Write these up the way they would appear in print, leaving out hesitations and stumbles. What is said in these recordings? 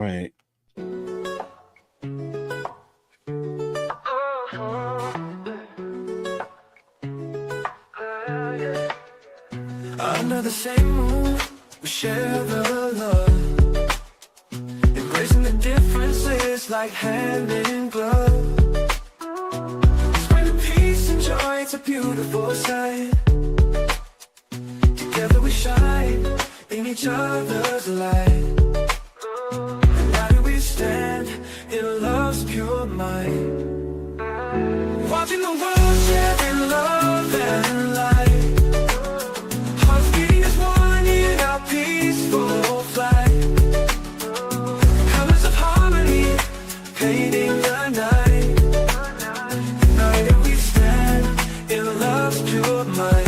Right. Under the same roof, we share the love. Embracing the differences like hand in glove. Spreading peace and joy, it's a beautiful sight. Together we shine in each other's light. And now do we stand in love's pure might. Watching the world share in love and light. Hearts beating as one in our peaceful flight. Colors of harmony painting the night. Now here we stand in love's pure might.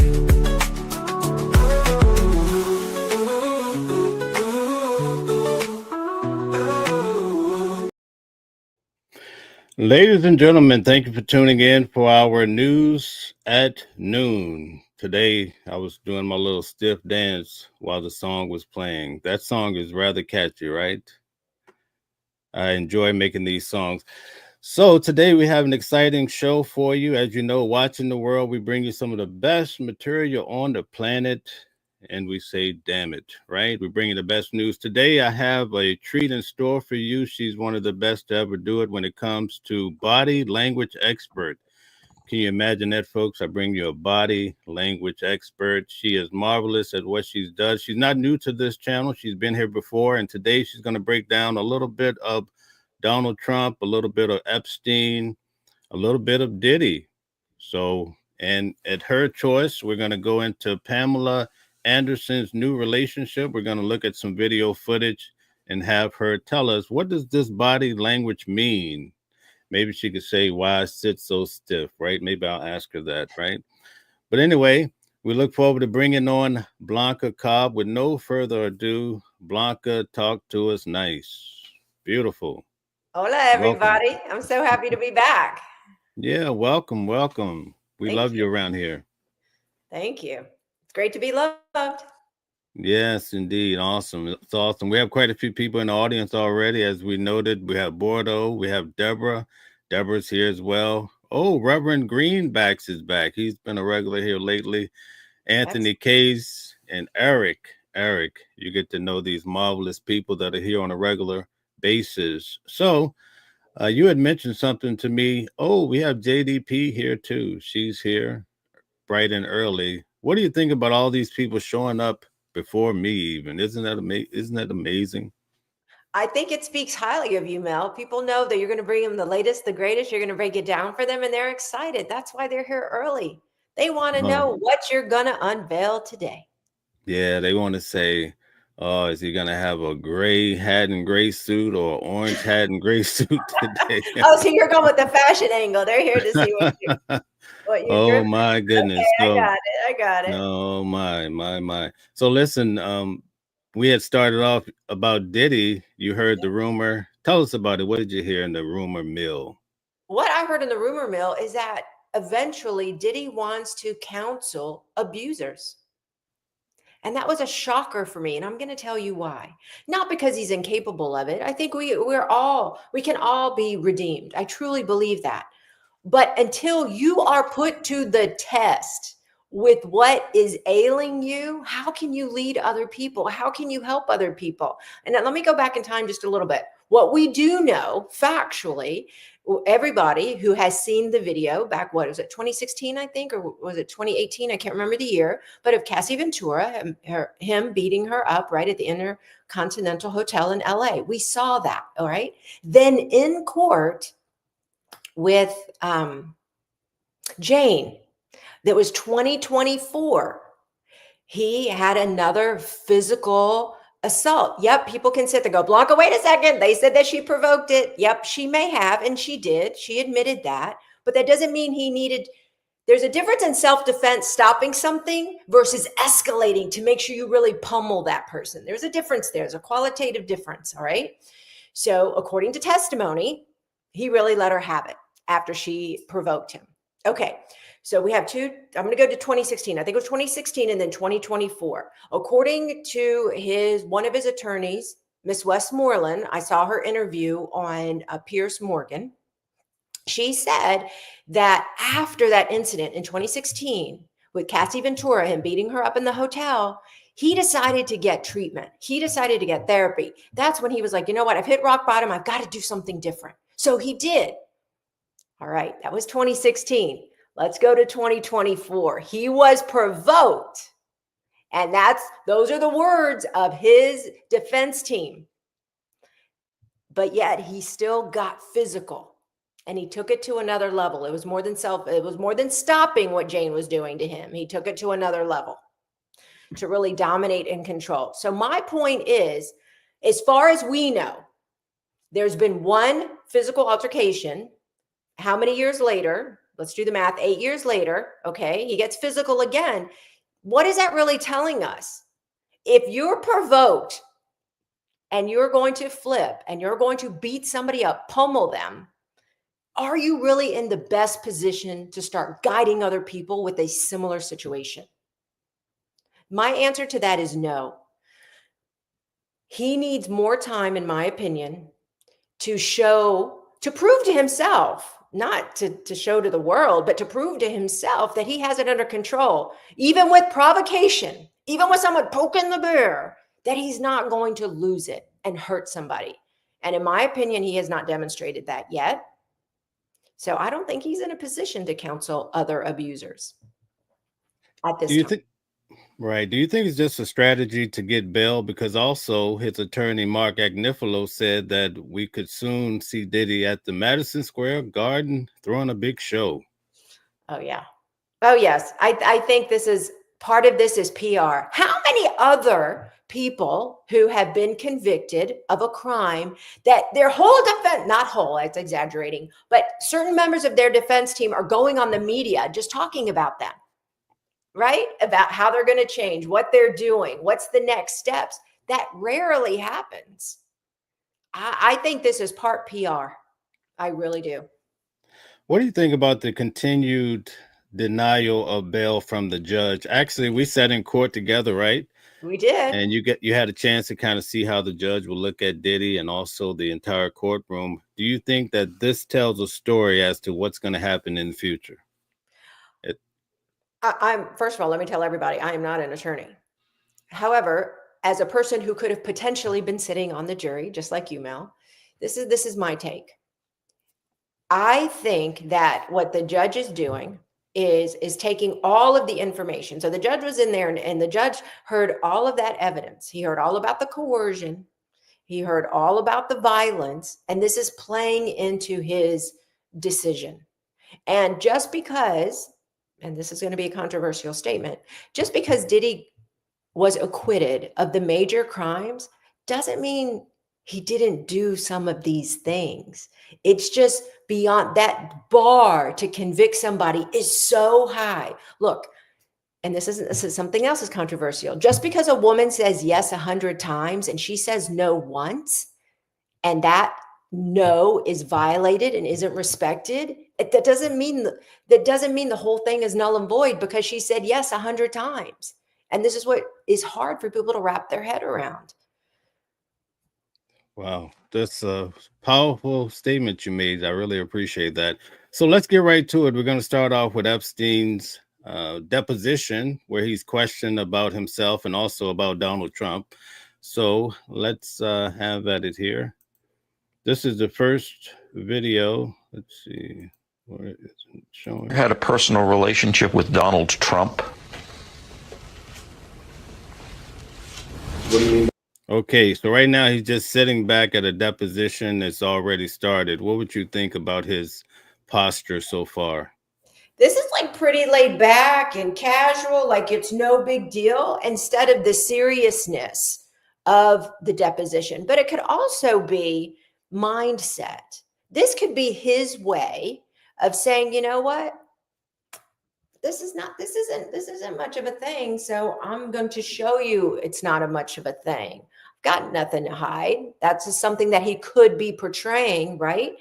Ladies and gentlemen, thank you for tuning in for our news at noon. Today, I was doing my little stiff dance while the song was playing. That song is rather catchy, right? I enjoy making these songs. So today we have an exciting show for you. As you know, Watching the World, we bring you some of the best material on the planet. And we say, damn it, right? We're bringing the best news. Today, I have a treat in store for you. She's one of the best to ever do it when it comes to body language expert. Can you imagine that, folks? I bring you a body language expert. She is marvelous at what she does. She's not new to this channel. She's been here before. And today, she's going to break down a little bit of Donald Trump, a little bit of Epstein, a little bit of Diddy. So, and at her choice, we're going to go into Pamela Anderson's new relationship. We're going to look at some video footage and have her tell us, what does this body language mean? Maybe she could say why I sit so stiff, right? Maybe I'll ask her that, right? But anyway, we look forward to bringing on Blanca Cobb. With no further ado, Blanca, talk to us nice. Beautiful. Hola, everybody. Welcome. I'm so happy to be back. Yeah, welcome. We Thank love you around here. Thank you. It's great to be loved. Yes, indeed. Awesome. It's awesome. We have quite a few people in the audience already. As we noted, we have Bordeaux. We have Deborah. Deborah's here as well. Oh, Reverend Greenbacks is back. He's been a regular here lately. Anthony Case and Eric. Eric, you get to know these marvelous people that are here on a regular basis. So you had mentioned something to me. Oh, we have JDP here too. She's here bright and early. What do you think about all these people showing up before me even? Isn't that amazing? I think it speaks highly of you, Mel. People know that you're going to bring them the latest, the greatest. You're going to break it down for them, and they're excited. That's why they're here early. They want to know what you're going to unveil today. Yeah, they want to say, oh, is he going to have a gray hat and gray suit or orange hat and gray suit today? Oh, so you're going with the fashion angle. They're here to see what you're oh, my goodness. Okay, so, I got it. Oh, my. So listen, we had started off about Diddy. You heard the rumor. Tell us about it. What did you hear in the rumor mill? What I heard in the rumor mill is that eventually Diddy wants to counsel abusers. And that was a shocker for me. And I'm going to tell you why. Not because he's incapable of it. I think we can all be redeemed. I truly believe that. But until you are put to the test with what is ailing you, how can you lead other people? How can you help other people? And let me go back in time just a little bit. What we do know factually, everybody who has seen the video back, what is it, 2016, I think, or was it 2018? I can't remember the year, but of Cassie Ventura, him beating her up right at the Intercontinental Hotel in LA. We saw that, all right? Then in court with Jane, that was 2024, he had another physical assault. Yep, people can sit there and go, Blanca, wait a second. They said that she provoked it. Yep, she may have, and she did. She admitted that. But that doesn't mean he needed. There's a difference in self-defense, stopping something versus escalating to make sure you really pummel that person. There's a difference there. There's a qualitative difference, all right? So according to testimony, he really let her have it after she provoked him. Okay. So we have two, I'm going to go to 2016. I think it was 2016 and then 2024. According to one of his attorneys, Miss Westmoreland, I saw her interview on Piers Morgan. She said that after that incident in 2016 with Cassie Ventura, him beating her up in the hotel, he decided to get treatment. He decided to get therapy. That's when he was like, you know what? I've hit rock bottom. I've got to do something different. So he did. All right. That was 2016. Let's go to 2024. He was provoked. And those are the words of his defense team. But yet he still got physical and he took it to another level. It was more than stopping what Jane was doing to him. He took it to another level to really dominate and control. So my point is, as far as we know, there's been one physical altercation. How many years later? Let's do the math. 8 years later, okay, he gets physical again. What is that really telling us? If you're provoked and you're going to flip and you're going to beat somebody up, pummel them, are you really in the best position to start guiding other people with a similar situation? My answer to that is no. He needs more time, in my opinion, to prove to himself, not to show to the world, but to prove to himself that he has it under control, even with provocation, even with someone poking the bear, that he's not going to lose it and hurt somebody. And in my opinion, he has not demonstrated that yet. So I don't think he's in a position to counsel other abusers at this time. Right. Do you think it's just a strategy to get bail? Because also his attorney, Mark Agnifilo, said that we could soon see Diddy at the Madison Square Garden throwing a big show. Oh, yeah. Oh, yes. I think part of this is PR. How many other people who have been convicted of a crime that their whole defense, not whole, it's exaggerating, but certain members of their defense team are going on the media just talking about them, right? About how they're going to change, what they're doing, what's the next steps. That rarely happens. I think this is part PR. I really do. What do you think about the continued denial of bail from the judge? Actually, we sat in court together, right? We did. And you had a chance to kind of see how the judge will look at Diddy and also the entire courtroom. Do you think that this tells a story as to what's going to happen in the future? First of all, let me tell everybody, I am not an attorney. However, as a person who could have potentially been sitting on the jury, just like you, Mel, this is my take. I think that what the judge is doing is taking all of the information. So the judge was in there and the judge heard all of that evidence. He heard all about the coercion. He heard all about the violence, and this is playing into his decision. And just because, and this is going to be a controversial statement, just because Diddy was acquitted of the major crimes doesn't mean he didn't do some of these things. It's just beyond that bar to convict somebody is so high. Look, and this is something else is controversial. Just because a woman says yes 100 times and she says no once, and that no is violated and isn't respected, that doesn't mean the whole thing is null and void because she said yes 100 times. And this is what is hard for people to wrap their head around. Wow, that's a powerful statement you made. I really appreciate that. So let's get right to it. We're going to start off with Epstein's deposition, where he's questioned about himself and also about Donald Trump. So let's have at it here. This is the first video. Let's see. Where is it showing? I had a personal relationship with Donald Trump. What do you mean? Okay, so right now he's just sitting back at a deposition that's already started. What would you think about his posture so far? This is like pretty laid back and casual, like it's no big deal, instead of the seriousness of the deposition. But it could also be mindset. This could be his way of saying, you know what? This isn't much of a thing. So I'm going to show you it's not a much of a thing. Got nothing to hide. That's just something that he could be portraying, right?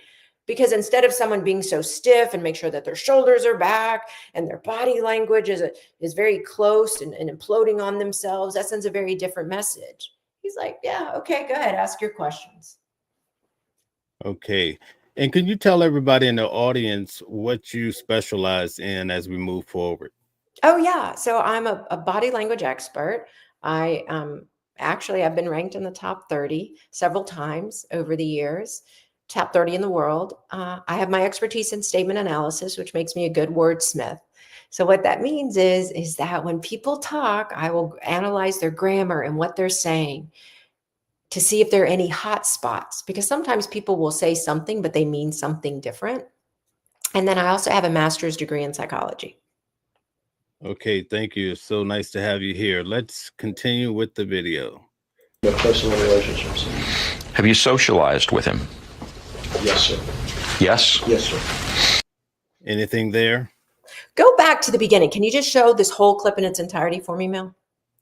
Because instead of someone being so stiff and make sure that their shoulders are back and their body language is very close and imploding on themselves, that sends a very different message. He's like, yeah, okay, go ahead, ask your questions. Okay. And can you tell everybody in the audience what you specialize in as we move forward? Oh yeah, so I'm a body language expert. I actually I've been ranked in the top 30 several times over the years, top 30 in the world. I have my expertise in statement analysis, which makes me a good wordsmith. So what that means is that when people talk, I will analyze their grammar and what they're saying to see if there are any hot spots, because sometimes people will say something but they mean something different. And then I also have a master's degree in psychology. Okay, thank you. It's so nice to have you here. Let's continue with the video. Your personal relationships. Have you socialized with him? Yes, sir. Yes? Yes, sir. Anything there? Go back to the beginning. Can you just show this whole clip in its entirety for me, Mel?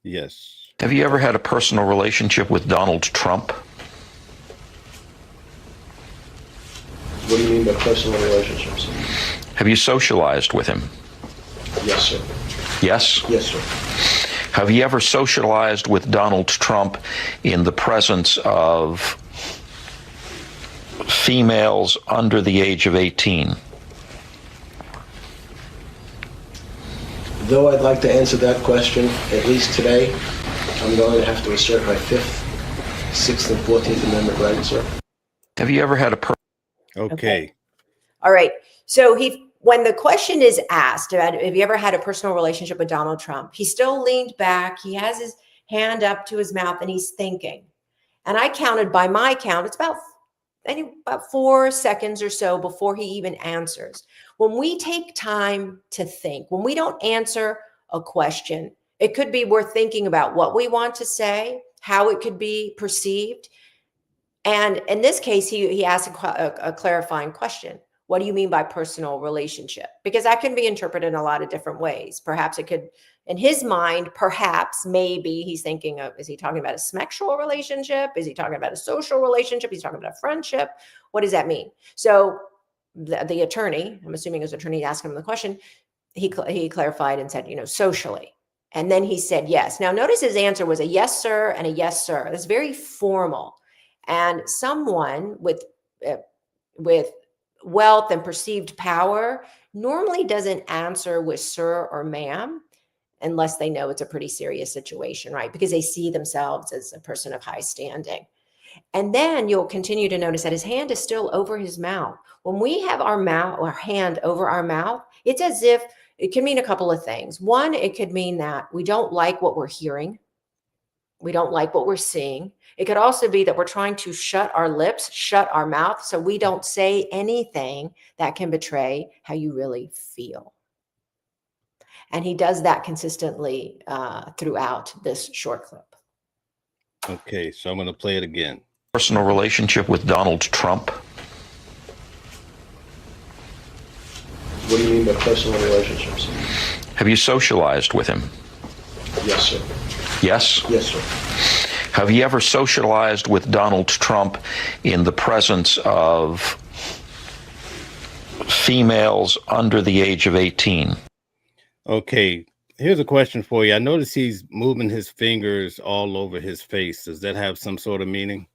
Yes. Have you ever had a personal relationship with Donald Trump? What do you mean by personal relationships? Have you socialized with him? Yes, sir. Yes? Yes, sir. Have you ever socialized with Donald Trump in the presence of females under the age of 18? Though I'd like to answer that question, at least today, I'm going to have to assert my 5th, 6th, and 14th Amendment rights, sir. Have you ever had a Okay. All right. So when the question is asked about have you ever had a personal relationship with Donald Trump, he still leaned back. He has his hand up to his mouth and he's thinking. And I counted, by my count, it's about 4 seconds or so before he even answers. When we take time to think, when we don't answer a question, it could be we're thinking about what we want to say, how it could be perceived. And in this case, he asked a clarifying question. What do you mean by personal relationship? Because that can be interpreted in a lot of different ways. Perhaps it could, in his mind, perhaps, maybe he's thinking of, is he talking about a sexual relationship? Is he talking about a social relationship? He's talking about a friendship. What does that mean? So the attorney, I'm assuming his attorney asked him the question, he clarified and said, socially. And then he said yes. Now notice his answer was a yes, sir, and a yes, sir. It's very formal. And someone with wealth and perceived power normally doesn't answer with sir or ma'am unless they know it's a pretty serious situation, right? Because they see themselves as a person of high standing. And then you'll continue to notice that his hand is still over his mouth. When we have our hand over our mouth, it's as if it can mean a couple of things. One, it could mean that we don't like what we're hearing. We don't like what we're seeing. It could also be that we're trying to shut our lips, shut our mouth, so we don't say anything that can betray how you really feel. And he does that consistently throughout this short clip. Okay, so I'm going to play it again. personal relationship with Donald Trump? What do you mean by personal relationships? Have you socialized with him? Yes, sir. Yes? Yes, sir. Have you ever socialized with Donald Trump in the presence of females under the age of 18? Okay, here's a question for you. I notice he's moving his fingers all over his face. Does that have some sort of meaning?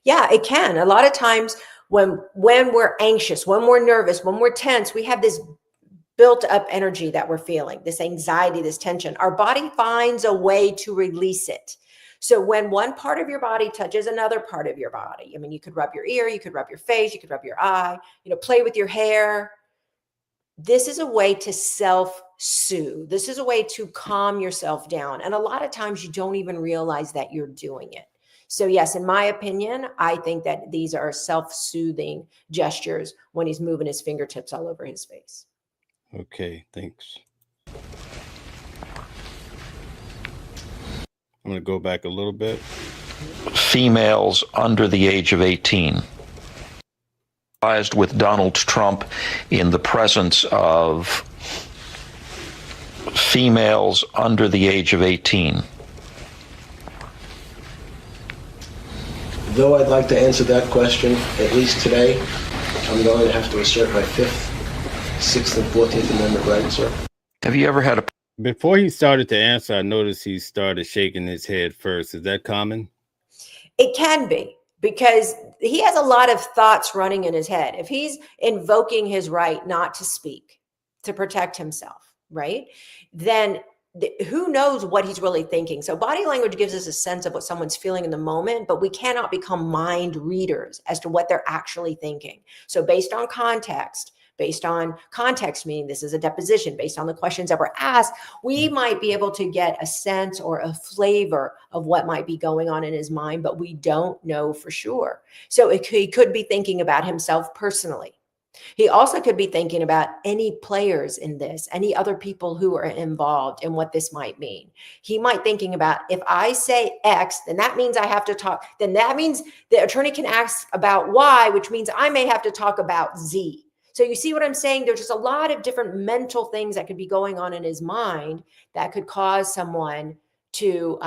Yeah, it can. A lot of times when we're anxious, when we're nervous, when we're tense, we have this built up energy that we're feeling, this anxiety, this tension. Our body finds a way to release it. So when one part of your body touches another part of your body, I mean, you could rub your ear, you could rub your face, you could rub your eye, play with your hair. This is a way to self-soothe. This is a way to calm yourself down. And a lot of times you don't even realize that you're doing it. So yes, in my opinion, I think that these are self-soothing gestures when he's moving his fingertips all over his face. Okay, thanks. I'm going to go back a little bit. Females under the age of 18. With Donald Trump in the presence of females under the age of 18. Though I'd like to answer that question, at least today, I'm going to have to assert my 5th, 6th, and 14th Amendment rights, sir. Have you ever had a... Before he started to answer, I noticed he started shaking his head first. Is that common? It can be, because he has a lot of thoughts running in his head. If he's invoking his right not to speak, to protect himself, right? Then who knows what he's really thinking. So body language gives us a sense of what someone's feeling in the moment, but we cannot become mind readers as to what they're actually thinking. So based on context, meaning this is a deposition, based on the questions that were asked, we might be able to get a sense or a flavor of what might be going on in his mind, but we don't know for sure. So he could be thinking about himself personally. He also could be thinking about any players in this, any other people who are involved and what this might mean. He might thinking about, if I say X, then that means I have to talk. Then that means the attorney can ask about Y, which means I may have to talk about Z. So you see what I'm saying? There's just a lot of different mental things that could be going on in his mind that could cause someone to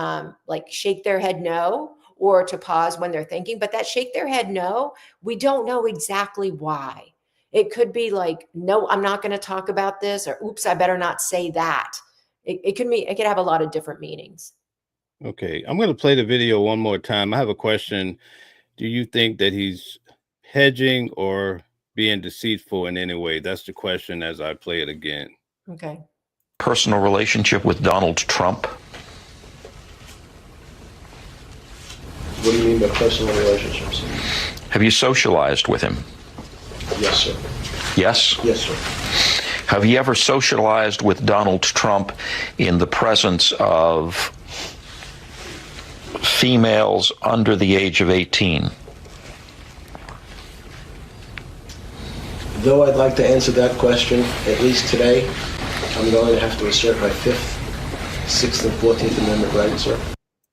like shake their head no, or to pause when they're thinking. But that shake their head no, we don't know exactly why. It could be like, no, I'm not going to talk about this, or oops, I better not say that. It could have a lot of different meanings. Okay, I'm going to play the video one more time. I have a question. Do you think that he's hedging or being deceitful in any way? That's the question as I play it again. Okay. Personal relationship with Donald Trump? What do you mean by personal relationships? Have you socialized with him? Yes, sir. Yes? Yes, sir. Have you ever socialized with Donald Trump in the presence of females under the age of 18? Though I'd like to answer that question, at least today, I'm going to have to assert my 5th, 6th, and 14th Amendment rights, sir.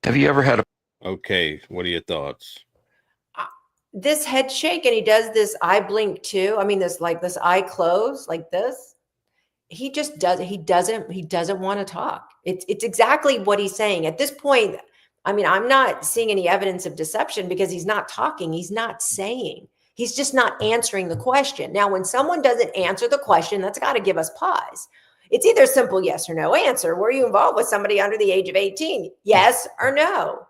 Have you ever had a... Okay, what are your thoughts? This head shake, and he does this eye blink too. I mean, this eye close like this. He just does. He doesn't want to talk. It's exactly what he's saying at this point. I mean, I'm not seeing any evidence of deception because he's not talking. He's not saying. He's just not answering the question. Now, when someone doesn't answer the question, that's got to give us pause. It's either a simple yes or no answer. Were you involved with somebody under the age of 18? Yes or no.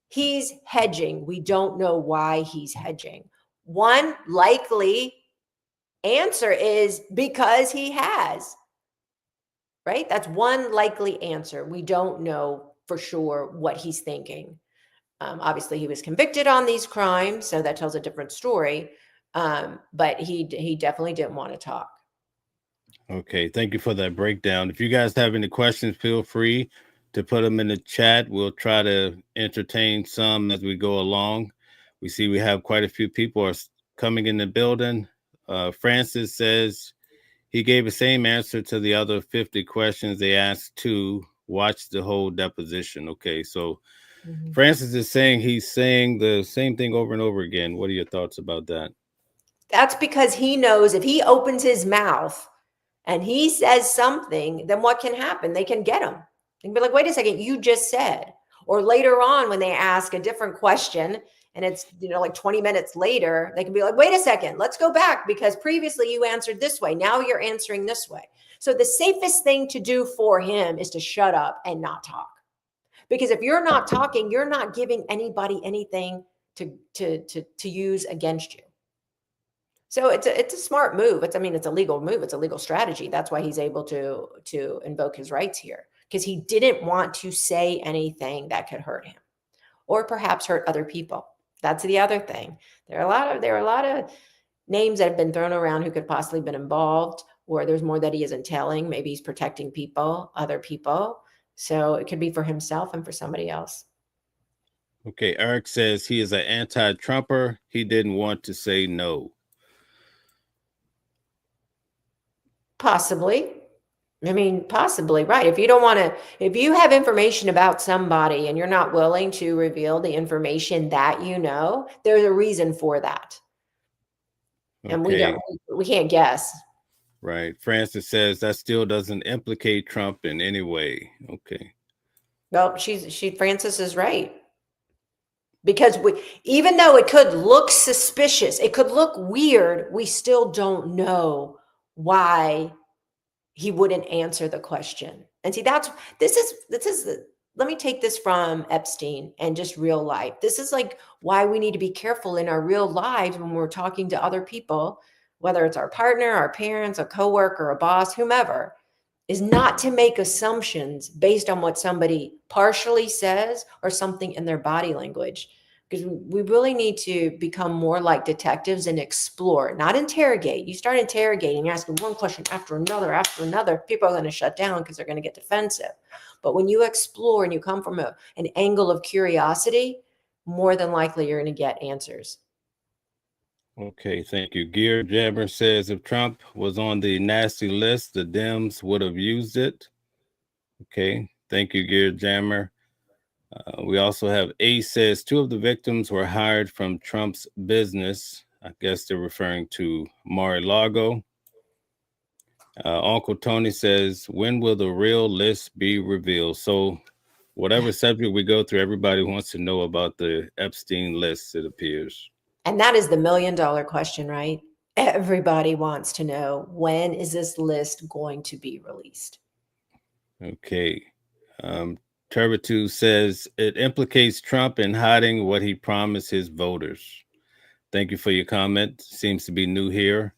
He's hedging. We don't know why he's hedging. One likely answer is because he has, right? That's one likely answer. We don't know for sure what he's thinking. Obviously, he was convicted on these crimes, so that tells a different story. But he definitely didn't want to talk. Okay, thank you for that breakdown. If you guys have any questions, feel free to put them in the chat. We'll try to entertain some as we go along. We see we have quite a few people are coming in the building. Francis says he gave the same answer to the other 50 questions they asked to watch the whole deposition. Okay, so Francis is saying he's saying the same thing over and over again. What are your thoughts about that? That's because he knows if he opens his mouth and he says something, then what can happen? They can get him. They can be like, wait a second, you just said. Or later on, when they ask a different question and it's, like 20 minutes later, they can be like, wait a second, let's go back because previously you answered this way. Now you're answering this way. So the safest thing to do for him is to shut up and not talk. Because if you're not talking, you're not giving anybody anything to use against you. So it's a smart move. It's a legal move. It's a legal strategy. That's why he's able to invoke his rights here, because he didn't want to say anything that could hurt him or perhaps hurt other people. That's the other thing. There are a lot of names that have been thrown around who could possibly have been involved, or there's more that he isn't telling. Maybe he's protecting other people. So it could be for himself and for somebody else. Okay, Eric says he is an anti-Trumper. He didn't want to say no. Possibly. Possibly, right. If you have information about somebody and you're not willing to reveal the information that there's a reason for that. Okay. And we can't guess. Right. Francis says that still doesn't implicate Trump in any way. Okay. Well, Francis is right. Because even though it could look suspicious, it could look weird, we still don't know why he wouldn't answer the question. And see, this is let me take this from Epstein and just real life. This is like why we need to be careful in our real lives when we're talking to other people, whether it's our partner, our parents, a coworker, a boss, whomever, is not to make assumptions based on what somebody partially says or something in their body language. Because we really need to become more like detectives and explore, not interrogate. You start interrogating, asking one question after another, people are going to shut down because they're going to get defensive. But when you explore and you come from an angle of curiosity, more than likely you're going to get answers. Okay, thank you. Gear Jabber says if Trump was on the nasty list, the Dems would have used it. Okay, thank you, Gear Jammer. We also have A says 2 of the victims were hired from Trump's business. I guess they're referring to Mar-a-Lago. Uncle Tony says, when will the real list be revealed? So whatever subject we go through, everybody wants to know about the Epstein list, it appears. And that is the $1 million question, right? Everybody wants to know, when is this list going to be released? Okay. Turbitu says it implicates Trump in hiding what he promised his voters. Thank you for your comment. Seems to be new here.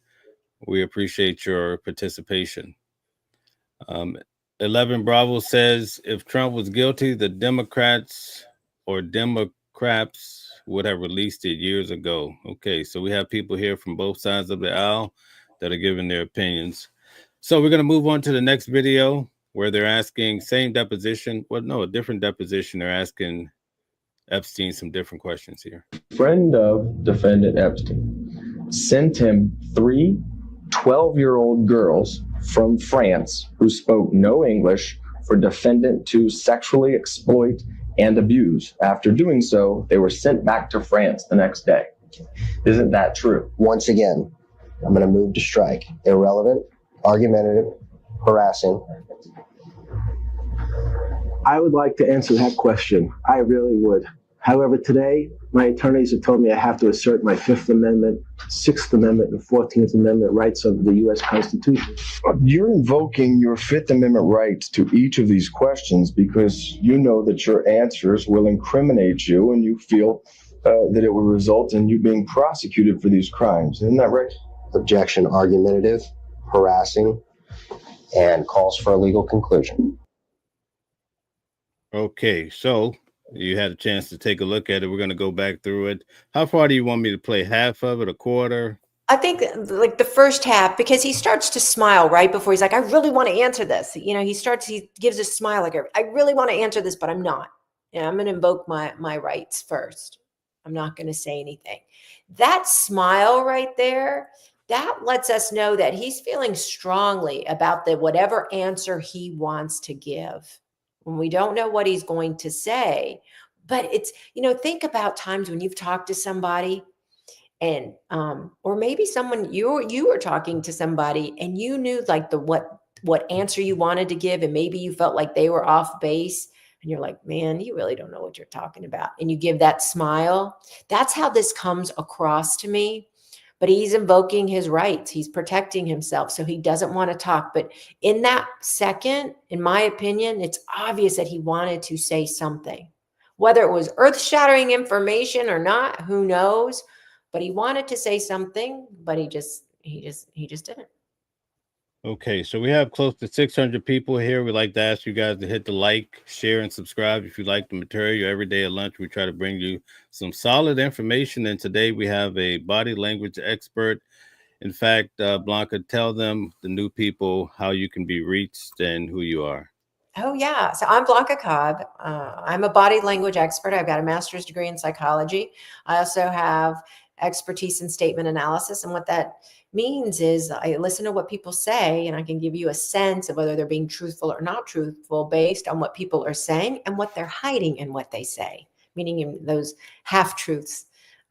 We appreciate your participation. 11 Bravo says if Trump was guilty, the Democrats would have released it years ago. Okay, so we have people here from both sides of the aisle that are giving their opinions. So we're going to move on to the next video where they're asking same deposition. Well, no, a different deposition. They're asking Epstein some different questions here. Friend of defendant Epstein sent him 3 12-year-old girls from France who spoke no English for defendant to sexually exploit and abuse. After doing so, they were sent back to France the next day. Isn't that true? Once again, I'm going to move to strike. Irrelevant, argumentative, harassing. I would like to answer that question. I really would. However, today, my attorneys have told me I have to assert my 5th Amendment, 6th Amendment, and 14th Amendment rights of the U.S. Constitution. You're invoking your 5th Amendment rights to each of these questions because you know that your answers will incriminate you and you feel that it will result in you being prosecuted for these crimes. Isn't that right? Objection, argumentative, harassing, and calls for a legal conclusion. Okay, so you had a chance to take a look at it. We're going to go back through it. How far do you want me to play? Half of it, a quarter? I think like the first half, because he starts to smile right before he's like, I really want to answer this. You know, he gives a smile like, I really want to answer this, but I'm not. I'm going to invoke my rights first. I'm not going to say anything. That smile right there, that lets us know that he's feeling strongly about the whatever answer he wants to give. When we don't know what he's going to say, but it's, think about times when you've talked to somebody and, or maybe someone you were talking to somebody and you knew like what answer you wanted to give. And maybe you felt like they were off base and you're like, man, you really don't know what you're talking about. And you give that smile. That's how this comes across to me. But he's invoking his rights. He's protecting himself. So he doesn't want to talk. But in that second, in my opinion, it's obvious that he wanted to say something. Whether it was earth-shattering information or not, who knows? But he wanted to say something, but he just didn't. Okay, so we have close to 600 people here. We'd like to ask you guys to hit the like, share, and subscribe if you like the material. Every day at lunch, we try to bring you some solid information. And today we have a body language expert. In fact, Blanca, tell them, the new people, how you can be reached and who you are. Oh, yeah. So I'm Blanca Cobb. I'm a body language expert. I've got a master's degree in psychology. I also have expertise in statement analysis. And what that means is I listen to what people say and I can give you a sense of whether they're being truthful or not truthful based on what people are saying and what they're hiding in what they say, meaning in those half-truths.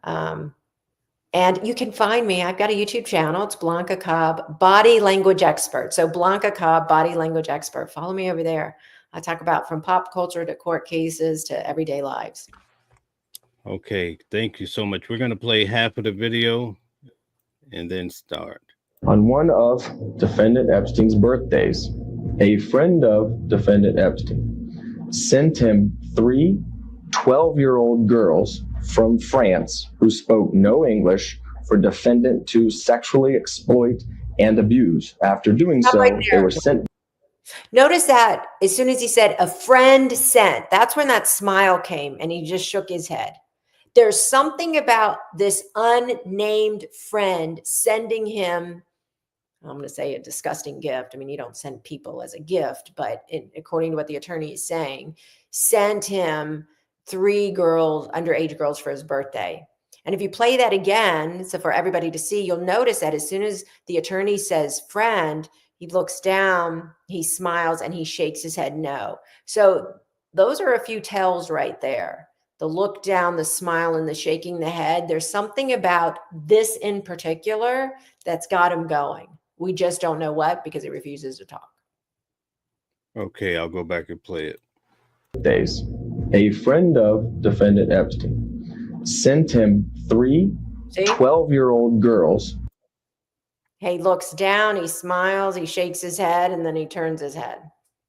And you can find me. I've got a YouTube channel. It's Blanca Cobb, Body Language Expert. So Blanca Cobb, Body Language Expert. Follow me over there. I talk about from pop culture to court cases to everyday lives. Okay, thank you so much. We're going to play half of the video and then start. On one of defendant Epstein's birthdays, a friend of defendant Epstein sent him three 12-year-old girls from France who spoke no English for defendant to sexually exploit and abuse. After doing Stop so, right they there. were sent. Notice that as soon as he said a friend sent, that's when that smile came and he just shook his head. There's something about this unnamed friend sending him, I'm going to say a disgusting gift. I mean, you don't send people as a gift, but according to what the attorney is saying, sent him three girls, underage girls for his birthday. And if you play that again, so for everybody to see, you'll notice that as soon as the attorney says friend, he looks down, he smiles, and he shakes his head no. So those are a few tells right there. The look down, the smile, and the shaking the head. There's something about this in particular that's got him going. We just don't know what because he refuses to talk. Okay, I'll go back and play it. Days. A friend of defendant Epstein sent him three 12-year-old girls. He looks down, he smiles, he shakes his head, and then he turns his head.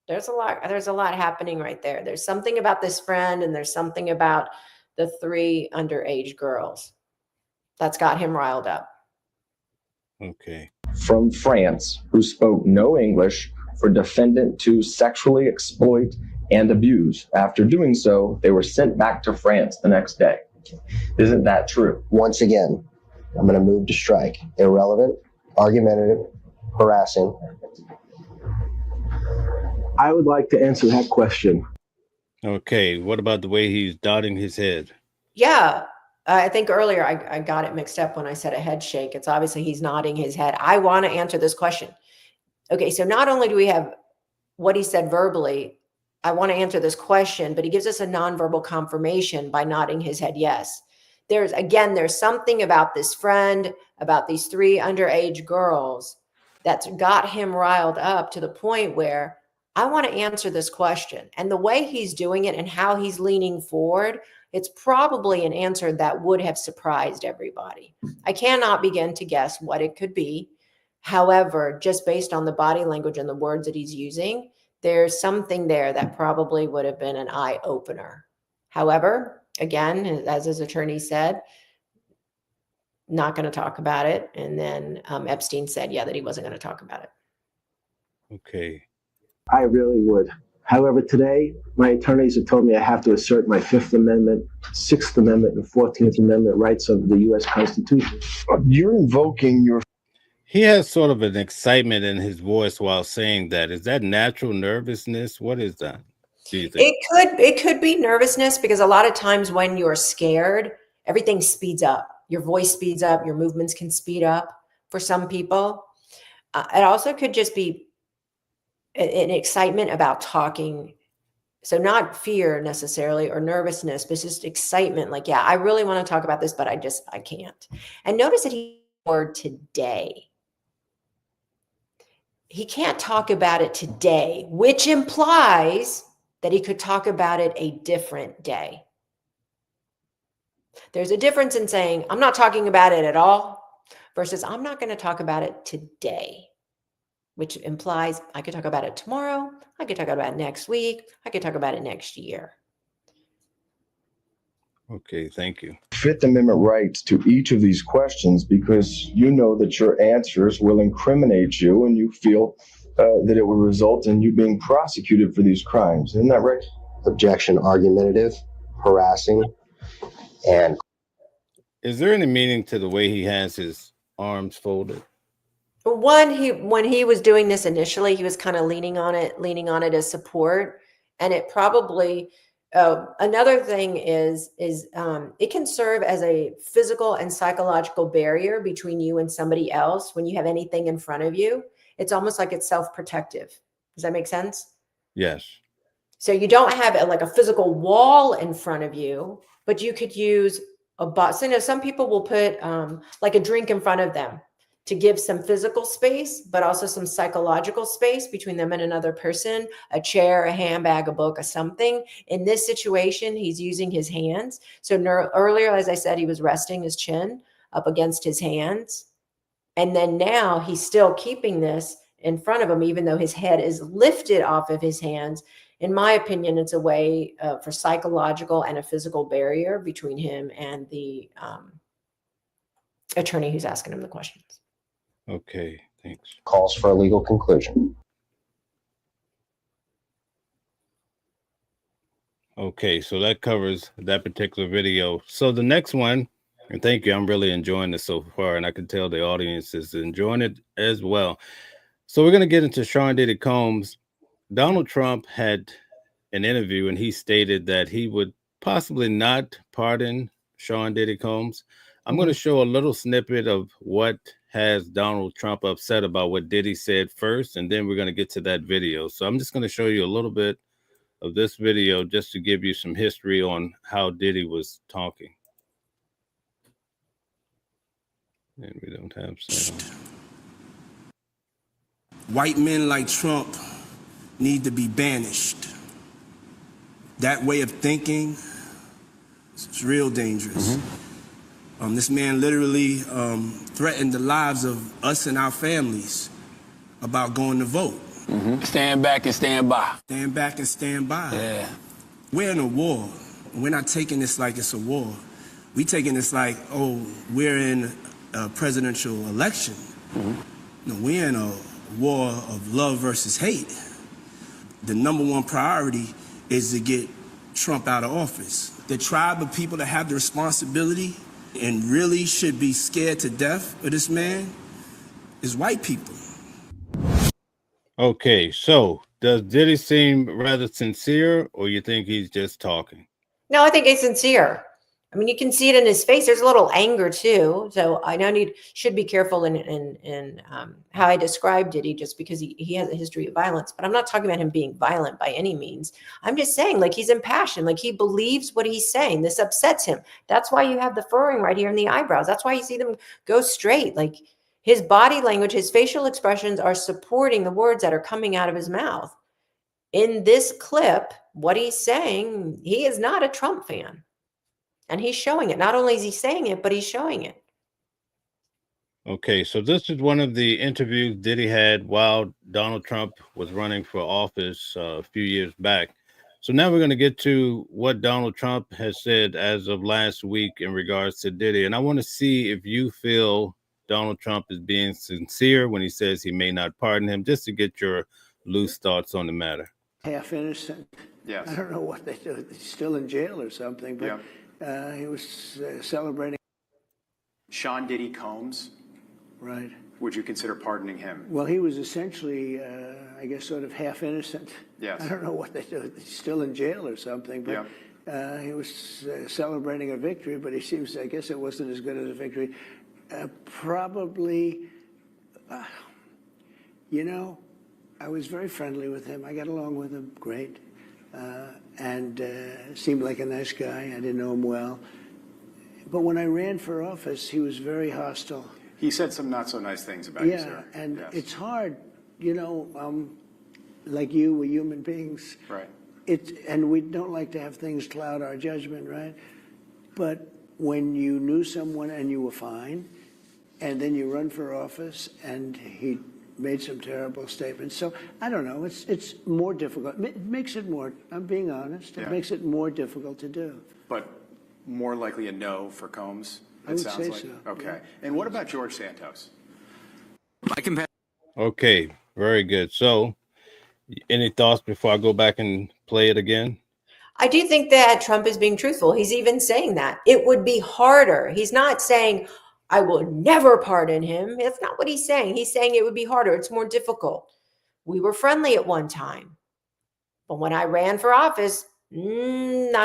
There's a lot happening right there. There's something about this friend, and there's something about the three underage girls that's got him riled up. Okay. From France who spoke no English for defendant to sexually exploit and abuse. After doing so, they were sent back to France the next day. Isn't that true? Once again, I'm going to move to strike. Irrelevant, argumentative, harassing. I would like to answer that question. Okay, what about the way he's nodding his head? Yeah, I think earlier I got it mixed up when I said a head shake. It's obviously he's nodding his head. I want to answer this question. Okay, so not only do we have what he said verbally, I want to answer this question, but he gives us a nonverbal confirmation by nodding his head yes. There's something about this friend, about these three underage girls that's got him riled up to the point where I want to answer this question. And the way he's doing it and how he's leaning forward, it's probably an answer that would have surprised everybody. I cannot begin to guess what it could be. However, just based on the body language and the words that he's using, there's something there that probably would have been an eye opener. However, again, as his attorney said, not going to talk about it. And then Epstein said, yeah, that he wasn't going to talk about it. Okay. I really would. However, today, my attorneys have told me I have to assert my Fifth Amendment, Sixth Amendment, and 14th Amendment rights of the U.S. Constitution. You're invoking your... He has sort of an excitement in his voice while saying that. Is that natural nervousness? What is that? Do you think? It could be nervousness because a lot of times when you're scared, everything speeds up. Your voice speeds up. Your movements can speed up for some people. It also could just be an excitement about talking. So not fear necessarily or nervousness, but just excitement. Like, yeah, I really want to talk about this, but I can't. And notice that he word today. He can't talk about it today, which implies that he could talk about it a different day. There's a difference in saying, I'm not talking about it at all versus I'm not going to talk about it today, which implies I could talk about it tomorrow. I could talk about it next week. I could talk about it next year. Okay, thank you. Fifth Amendment rights to each of these questions because you know that your answers will incriminate you and you feel that it will result in you being prosecuted for these crimes. Isn't that right? Objection, argumentative, harassing, and... Is there any meaning to the way he has his arms folded? When he was doing this initially, he was kind of leaning on it as support. And it probably... another thing is it can serve as a physical and psychological barrier between you and somebody else when you have anything in front of you. It's almost like it's self-protective. Does that make sense? Yes. So you don't have like a physical wall in front of you, but you could use a box. So, some people will put like a drink in front of them to give some physical space, but also some psychological space between them and another person, a chair, a handbag, a book, or something. In this situation, he's using his hands. So earlier, as I said, he was resting his chin up against his hands. And then now he's still keeping this in front of him, even though his head is lifted off of his hands. in my opinion, it's a way for psychological and a physical barrier between him and the attorney who's asking him the questions. Okay, thanks. Calls for a legal conclusion. Okay, so that covers that particular video. So the next one, and thank you, I'm really enjoying this so far, and I can tell the audience is enjoying it as well. So we're going to get into Sean Diddy Combs. Donald Trump had an interview, and he stated that he would possibly not pardon Sean Diddy Combs. I'm going to show a little snippet of what has Donald Trump upset about what Diddy said first, and then we're going to get to that video. So I'm just going to show you a little bit of this video just to give you some history on how Diddy was talking. And we don't have sound. White men like Trump need to be banished. That way of thinking is real dangerous. This man literally threatened the lives of us and our families about going to vote. Stand back and stand by. Stand back and stand by. Yeah. We're in a war. We're not taking this like it's a war. We're taking this like, oh, we're in a presidential election. No, we're in a war of love versus hate. The number one priority is to get Trump out of office. The tribe of people that have the responsibility and really should be scared to death of this man is white people. Okay, so does Diddy seem rather sincere, or you think he's just talking? No, I think he's sincere. I mean, you can see it in his face. There's a little anger too. So I know should be careful in how I describe Diddy, just because he has a history of violence. But I'm not talking about him being violent by any means. I'm just saying, like, he's impassioned, like he believes what he's saying. This upsets him. That's why you have the furrowing right here in the eyebrows. That's why you see them go straight. Like, his body language, his facial expressions are supporting the words that are coming out of his mouth. In this clip, what he's saying, he is not a Trump fan. And he's showing it. Not only is he saying it, but he's showing it. Okay, so this is one of the interviews Diddy had while Donald Trump was running for office a few years back. So now we're going to get to what Donald Trump has said as of last week in regards to Diddy. And I want to see if you feel Donald Trump is being sincere when he says he may not pardon him, just to get your loose thoughts on the matter. Half innocent. Yes. I don't know what they do. He's still in jail or something, but he was celebrating. Sean Diddy Combs, Right. would you consider pardoning him? Well, he was essentially, I guess, sort of half innocent. Yes. I don't know what they do. He's still in jail or something, but he was celebrating a victory, but he seems, I guess it wasn't as good as a victory. Probably, you know, I was very friendly with him. I got along with him great, and seemed like a nice guy. I didn't know him well. But when I ran for office, he was very hostile. He said some not so nice things about you, sir. And it's hard, you know, like you, we're human beings. Right. And we don't like to have things cloud our judgment, right? But when you knew someone and you were fine, and then you run for office and he made some terrible statements. So I don't know, it's more difficult. It makes it more, I'm being honest, it makes it more difficult to do. But more likely a no for Combs, I would say so. Okay. Yeah. And what about George Santos? Okay, very good. So any thoughts before I go back and play it again? I do think that Trump is being truthful. He's even saying that it would be harder. He's not saying, I will never pardon him. That's not what he's saying. He's saying it would be harder. It's more difficult. We were friendly at one time, but when I ran for office, I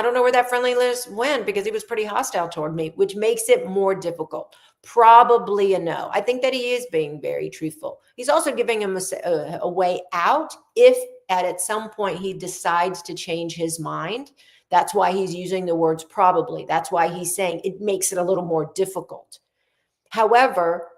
don't know where that friendliness went, because he was pretty hostile toward me, which makes it more difficult. Probably a no. I think that he is being very truthful. He's also giving him a way out if at some point he decides to change his mind. That's why he's using the words probably. That's why he's saying it makes it a little more difficult. However,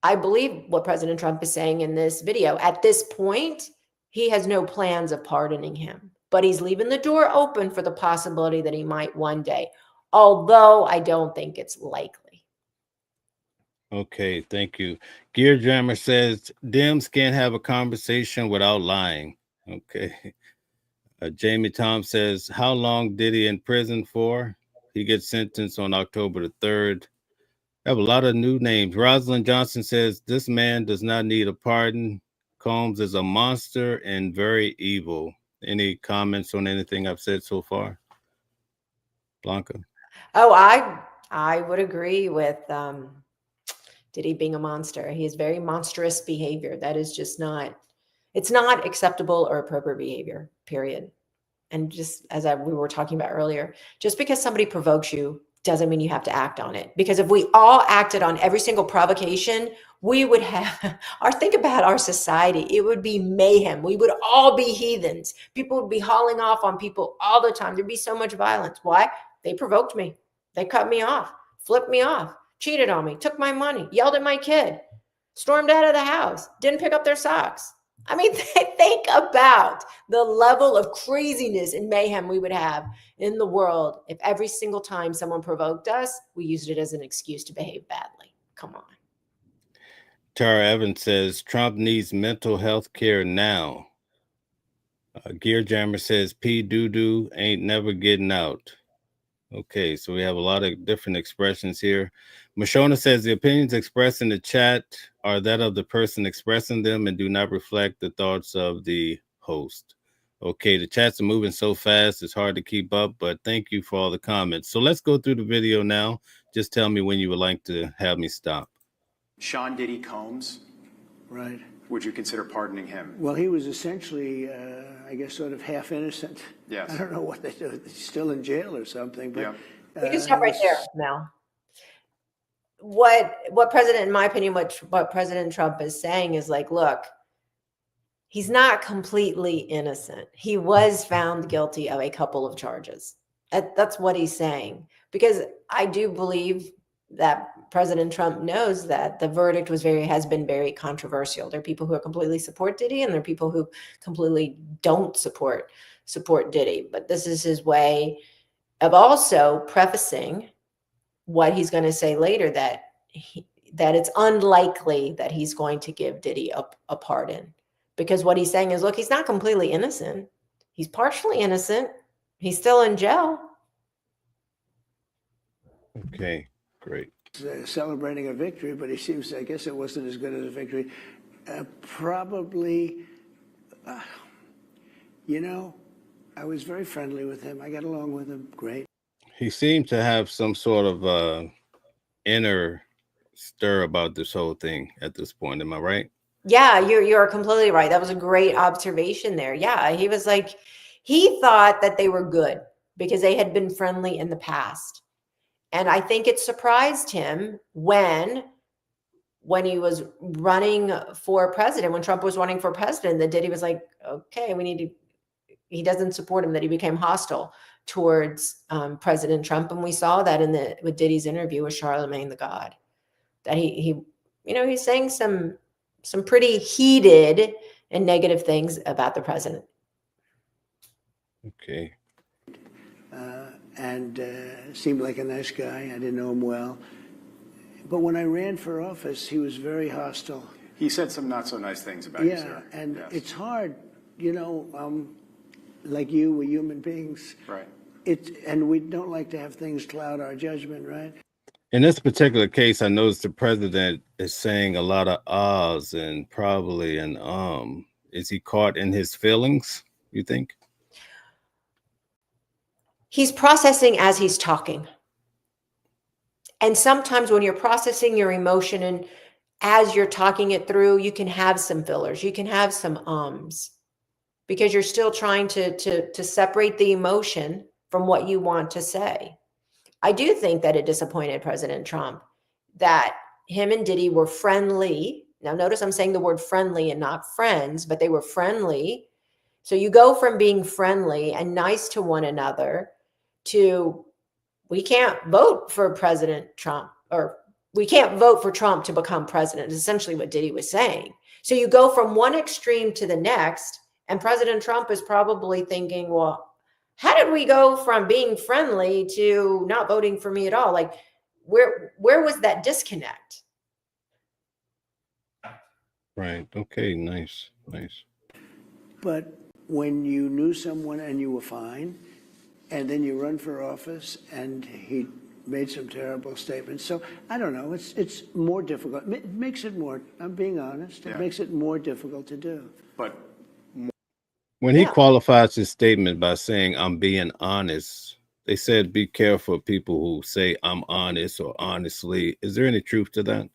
I believe what President Trump is saying in this video. At this point, he has no plans of pardoning him, but he's leaving the door open for the possibility that he might one day, although I don't think it's likely. Okay, thank you. Gear Jammer says Dems can't have a conversation without lying. Okay. Jamie Tom says, how long did he in prison for? He gets sentenced on October the 3rd. I have a lot of new names. Rosalind Johnson says, this man does not need a pardon. Combs is a monster and very evil. Any comments on anything I've said so far? Blanca? Oh, I would agree with Diddy being a monster. He has very monstrous behavior. That is just not, it's not acceptable or appropriate behavior, period. And just as we were talking about earlier, just because somebody provokes you doesn't mean you have to act on it. Because if we all acted on every single provocation, we would have, or think about our society, it would be mayhem. We would all be heathens. People would be hauling off on people all the time. There'd be so much violence. Why? They provoked me. They cut me off, flipped me off, cheated on me, took my money, yelled at my kid, stormed out of the house, didn't pick up their socks. I mean, think about the level of craziness and mayhem we would have in the world if every single time someone provoked us, we used it as an excuse to behave badly. Come on. Tara Evans says, Trump needs mental health care now. Gear Jammer says, P. Doo-doo ain't never getting out. Okay, so we have a lot of different expressions here. Mashona says the opinions expressed in the chat are that of the person expressing them and do not reflect the thoughts of the host. Okay, the chats are moving so fast, it's hard to keep up, but thank you for all the comments. So let's go through the video now. Just tell me when you would like to have me stop. Sean Diddy Combs. Right. Would you consider pardoning him? Well, he was essentially, I guess, sort of half innocent. Yes. I don't know what they do. He's still in jail or something. But, yeah. We can stop right there, Mel. What President, in my opinion, what President Trump is saying is like, look, he's not completely innocent. He was found guilty of a couple of charges. That's what he's saying. Because I do believe that President Trump knows that the verdict has been very controversial. There are people who completely support Diddy, and there are people who completely don't support Diddy. But this is his way of also prefacing what he's going to say later, that it's unlikely that he's going to give Diddy a pardon. Because what he's saying is, look, he's not completely innocent. He's partially innocent. He's still in jail. Okay, great. Celebrating a victory, but he seems, I guess it wasn't as good as a victory. Probably, I was very friendly with him. I got along with him great. He seemed to have some sort of inner stir about this whole thing at this point. Am I right? Yeah, you're completely right. That was a great observation there. Yeah, he was like, he thought that they were good because they had been friendly in the past. And I think it surprised him when he was running for president, when Trump was running for president, that Diddy was like, okay, he doesn't support him, that he became hostile towards President Trump. And we saw that with Diddy's interview with Charlemagne the God, that he's saying some pretty heated and negative things about the president. Okay. And seemed like a nice guy. I didn't know him well. But when I ran for office, he was very hostile. He said some not so nice things about you, sir. And yes. It's hard, like you, we're human beings. Right. And we don't like to have things cloud our judgment, right? In this particular case, I noticed the president is saying a lot of ahs and probably and Is he caught in his feelings, you think? He's processing as he's talking. And sometimes when you're processing your emotion and as you're talking it through, you can have some fillers, you can have some ums, because you're still trying to separate the emotion from what you want to say. I do think that it disappointed President Trump that him and Diddy were friendly. Now, notice I'm saying the word friendly and not friends, but they were friendly. So you go from being friendly and nice to one another to, we can't vote for President Trump, or we can't vote for Trump to become president, is essentially what Diddy was saying. So you go from one extreme to the next, and President Trump is probably thinking, well, how did we go from being friendly to not voting for me at all? Like, where was that disconnect? Right. Okay. Nice. But when you knew someone and you were fine, and then you run for office and he made some terrible statements. So I don't know. It's more difficult. It makes it more. I'm being honest. It makes it more difficult to do. But when he qualifies his statement by saying, "I'm being honest," they said, "Be careful of people who say I'm honest or honestly." Is there any truth to that?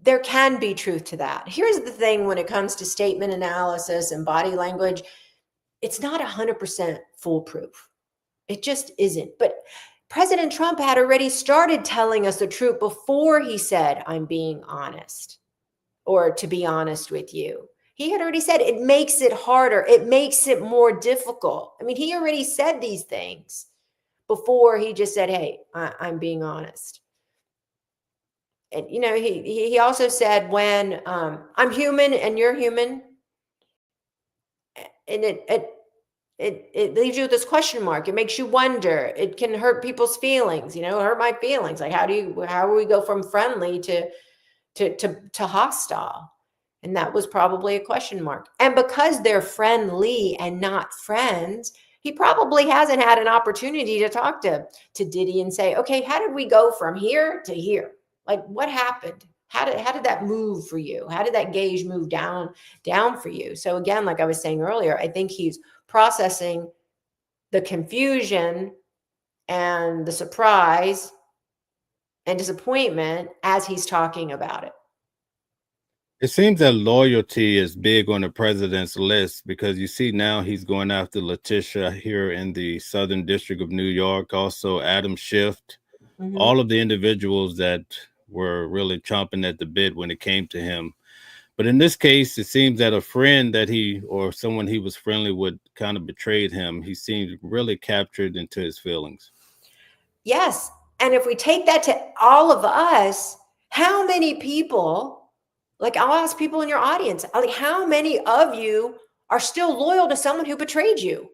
There can be truth to that. Here's the thing: when it comes to statement analysis and body language, it's not 100% foolproof. It just isn't. But President Trump had already started telling us the truth before he said, "I'm being honest," or "to be honest with you." He had already said it makes it harder. It makes it more difficult. I mean, he already said these things before he just said, "Hey, I'm being honest." And, you know, he also said, when I'm human and you're human, and it leaves you with this question mark. It makes you wonder. It can hurt people's feelings, you know, hurt my feelings. Like, how do we go from friendly to hostile? And that was probably a question mark. And because they're friendly and not friends, he probably hasn't had an opportunity to talk to Diddy and say, okay, how did we go from here to here? Like, what happened? How did that move for you? How did that gauge move down for you? So again, like I was saying earlier, I think he's processing the confusion and the surprise and disappointment as he's talking about it. It seems that loyalty is big on the president's list, because you see now he's going after Letitia here in the Southern District of New York, also Adam Schiff, all of the individuals that were really chomping at the bit when it came to him. But in this case, it seems that a friend that or someone he was friendly with kind of betrayed him. He seemed really captured into his feelings. Yes. And if we take that to all of us, how many people, like, I'll ask people in your audience, like, how many of you are still loyal to someone who betrayed you?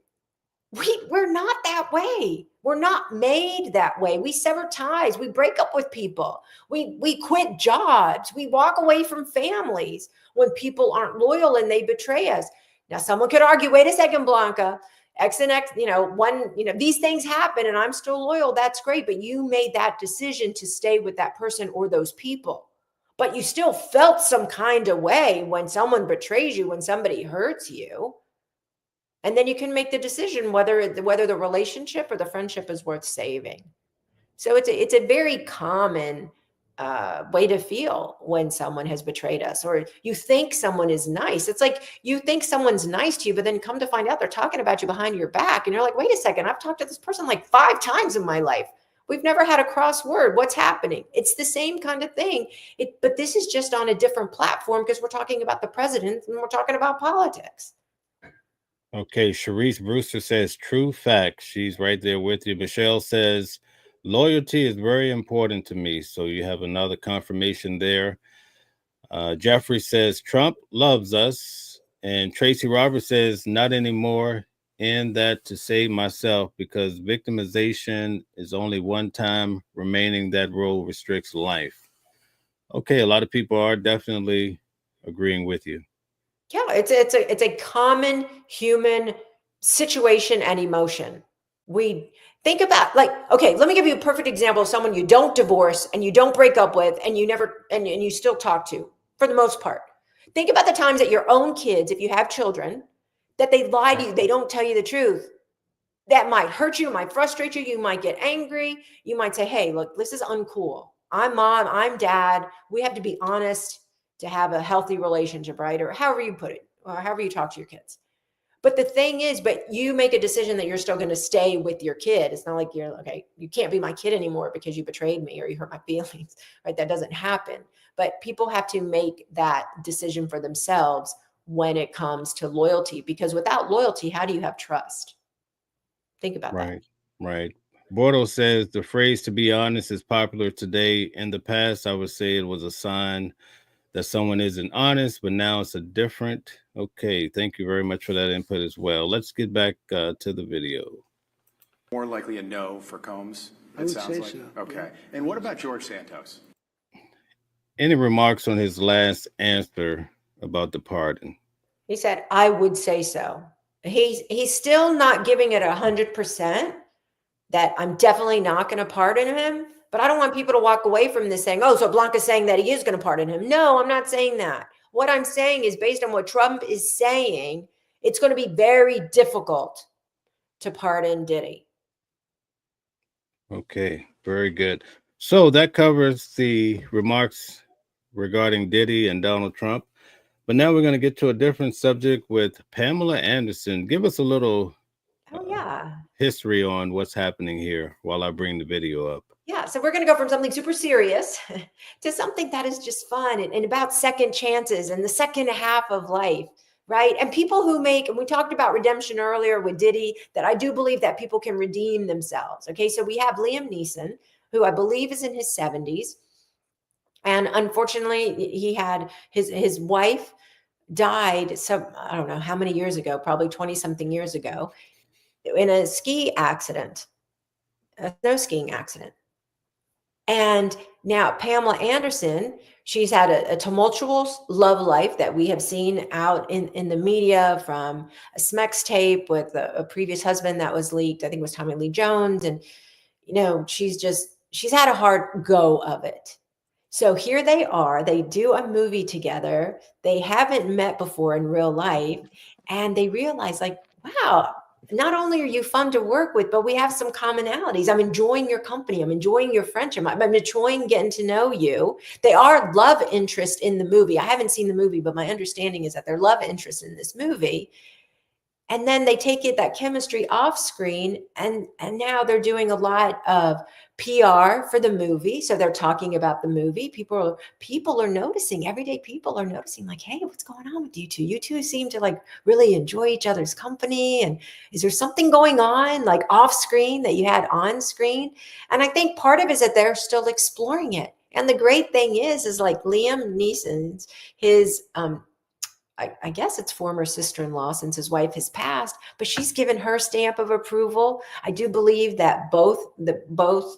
We're not that way. We're not made that way. We sever ties. We break up with people. We quit jobs. We walk away from families when people aren't loyal and they betray us. Now, someone could argue, wait a second, Blanca, X and X, these things happen and I'm still loyal. That's great. But you made that decision to stay with that person or those people. But you still felt some kind of way when someone betrays you, when somebody hurts you. And then you can make the decision whether the relationship or the friendship is worth saving. So it's a very common way to feel when someone has betrayed us, or you think someone is nice. It's like you think someone's nice to you, but then come to find out they're talking about you behind your back. And you're like, wait a second, I've talked to this person like 5 times in my life. We've never had a cross word. What's happening? It's the same kind of thing. But this is just on a different platform because we're talking about the president and we're talking about politics. Okay, Sharice Brewster says true facts. She's right there with you. Michelle says loyalty is very important to me. So you have another confirmation there. Jeffrey says Trump loves us. And Tracy Roberts says not anymore. In that to save myself, because victimization is only one time remaining. That role restricts life. Okay, a lot of people are definitely agreeing with you. Yeah, it's a common human situation and emotion. We think about, like, okay, let me give you a perfect example of someone you don't divorce and you don't break up with and you never and you still talk to for the most part. Think about the times that your own kids, if you have children, that they lie to you, they don't tell you the truth. That might hurt you, might frustrate you, you might get angry, you might say, hey, look, this is uncool. I'm mom, I'm dad. We have to be honest to have a healthy relationship, right? Or however you put it, or however you talk to your kids. But the thing is, but you make a decision that you're still going to stay with your kid. It's not like you're, okay, you can't be my kid anymore because you betrayed me or you hurt my feelings, right? That doesn't happen. But people have to make that decision for themselves when it comes to loyalty, because without loyalty, how do you have trust? Think about that. Right. Bordeaux says the phrase "to be honest" is popular today. In the past, I would say it was a sign that someone isn't honest, but now it's a different. Okay, thank you very much for that input as well. Let's get back to the video. More likely a no for Combs, I would say so. Okay. Yeah. And what about George Santos? Any remarks on his last answer about the pardon? He said, I would say so. He's still not giving it 100% that I'm definitely not going to pardon him. But I don't want people to walk away from this saying, oh, so Blanca's saying that he is going to pardon him. No, I'm not saying that. What I'm saying is based on what Trump is saying, it's going to be very difficult to pardon Diddy. Okay, very good. So that covers the remarks regarding Diddy and Donald Trump. But now we're going to get to a different subject with Pamela Anderson. Give us a little history on what's happening here while I bring the video up. Yeah, so we're going to go from something super serious to something that is just fun and about second chances and the second half of life, right? And people who make, and we talked about redemption earlier with Diddy, that I do believe that people can redeem themselves. Okay, so we have Liam Neeson, who I believe is in his 70s. And unfortunately, he had his wife died, I don't know how many years ago, probably 20 something years ago, in a ski accident, a snow skiing accident. And now Pamela Anderson, she's had a tumultuous love life that we have seen out in the media, from a Smex tape with a previous husband that was leaked. I think it was Tommy Lee Jones. And, you know, she's had a hard go of it. So here they are, they do a movie together. They haven't met before in real life. And they realize, like, wow, not only are you fun to work with, but we have some commonalities. I'm enjoying your company. I'm enjoying your friendship. I'm enjoying getting to know you. They are love interest in the movie. I haven't seen the movie, but my understanding is that they're love interest in this movie. And then they take that chemistry off screen, and now they're doing a lot of PR for the movie. So they're talking about the movie. People are noticing, everyday people are noticing, like, hey, what's going on with you two? You two seem to like really enjoy each other's company. And is there something going on like off screen that you had on screen? And I think part of it is that they're still exploring it. And the great thing is like Liam Neeson's, his, I guess it's former sister-in-law, since his wife has passed, but she's given her stamp of approval. I do believe that both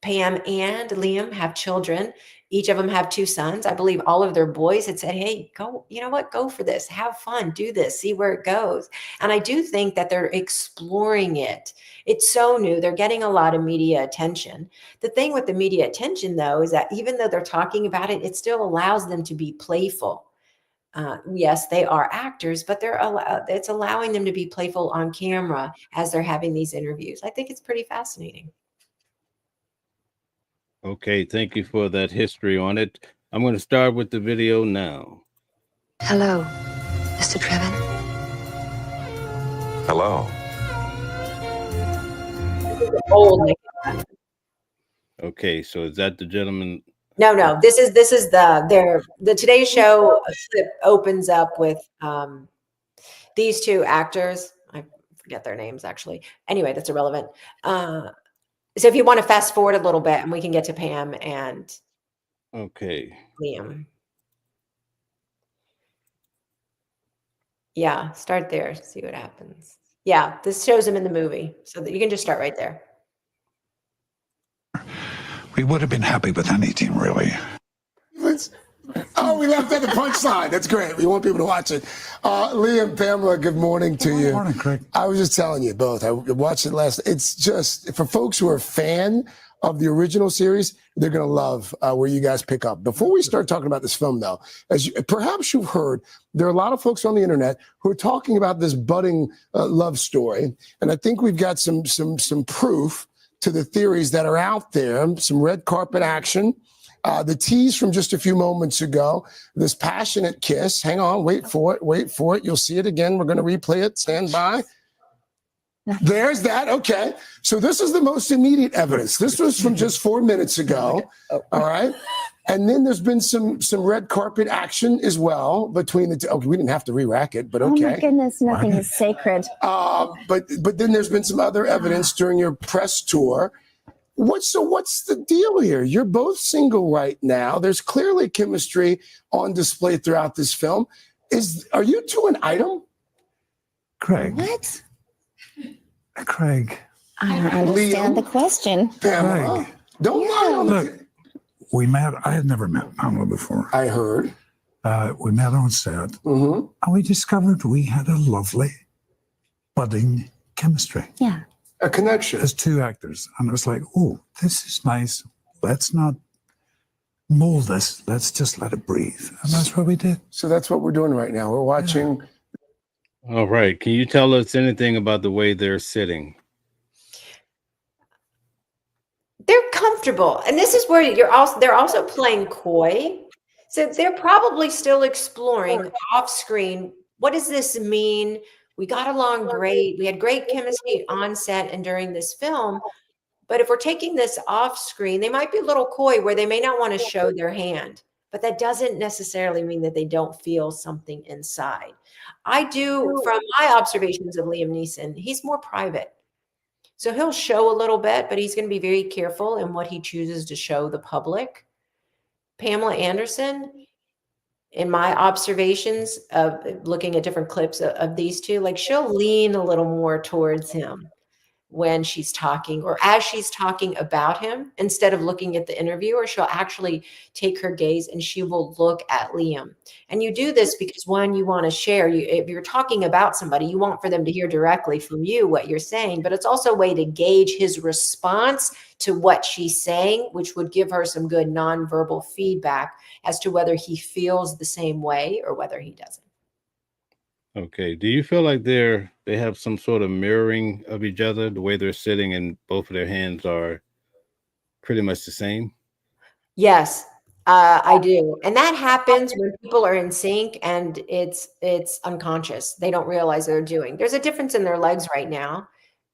Pam and Liam have children. Each of them have 2 sons. I believe all of their boys had said, hey, go, you know what, go for this, have fun, do this, see where it goes. And I do think that they're exploring it. It's so new. They're getting a lot of media attention. The thing with the media attention, though, is that even though they're talking about it, it still allows them to be playful. Yes, they are actors, but it's allowing them to be playful on camera as they're having these interviews. I think it's pretty fascinating. Okay, thank you for that history on it. I'm going to start with the video now. Hello, Mr. Trevin. Hello. Okay, so is that the gentleman? No. This is the Today Show clip opens up with these 2 actors. I forget their names actually. Anyway, that's irrelevant. So if you want to fast forward a little bit, and we can get to Pam and Liam. Yeah, start there. See what happens. Yeah, this shows him in the movie, so that you can just start right there. We would have been happy with anything, really. Oh, we left at the punchline. That's great. We want people to watch it. Liam, Pamela, good morning to you. Good morning, Craig. I was just telling you both. I watched it last. It's just, for folks who are a fan of the original series, they're going to love where you guys pick up. Before we start talking about this film, though, perhaps you've heard, there are a lot of folks on the internet who are talking about this budding love story. And I think we've got some proof to the theories that are out there, some red carpet action. The tease from just a few moments ago, this passionate kiss. Hang on, wait for it. You'll see it again. We're going to replay it. Stand by. There's that. Okay. So this is the most immediate evidence. This was from just 4 minutes ago. All right. And then there's been some red carpet action as well between the two. Okay, we didn't have to re-rack it, but okay. Oh my goodness, nothing is sacred. But then there's been some other evidence during your press tour. What's the deal here? You're both single right now. There's clearly chemistry on display throughout this film. Are you two an item? Craig. What? Craig. I don't understand the question. Pamela, Craig. don't lie on Look, we met. I had never met Pamela before. I heard. We met on set, Mm-hmm. and we discovered we had a lovely, budding chemistry. Yeah. A connection. As two actors. And it was like, oh, this is nice. Let's not mold this. Let's just let it breathe. And that's what we did. So that's what we're doing right now. We're watching. All right. Can you tell us anything about the way they're sitting? They're comfortable. And this is where they're also playing coy. So they're probably still exploring off screen. What does this mean? We got along great. We had great chemistry on set and during this film. But if we're taking this off screen, they might be a little coy where they may not want to show their hand. But that doesn't necessarily mean that they don't feel something inside. I do, from my observations of Liam Neeson, he's more private. So he'll show a little bit, but he's going to be very careful in what he chooses to show the public. Pamela Anderson, in my observations of looking at different clips of these two, like she'll lean a little more towards him when she's talking or as she's talking about him. Instead of looking at the interviewer, she'll actually take her gaze and she will look at Liam. And you do this because, one, you want to share. If you're talking about somebody, you want for them to hear directly from you what you're saying, but it's also a way to gauge his response to what she's saying, which would give her some good nonverbal feedback as to whether he feels the same way or whether he doesn't. Okay. Do you feel like they have some sort of mirroring of each other, the way they're sitting and both of their hands are pretty much the same? Yes, I do. And that happens when people are in sync and it's unconscious. They don't realize they're doing. There's a difference in their legs right now,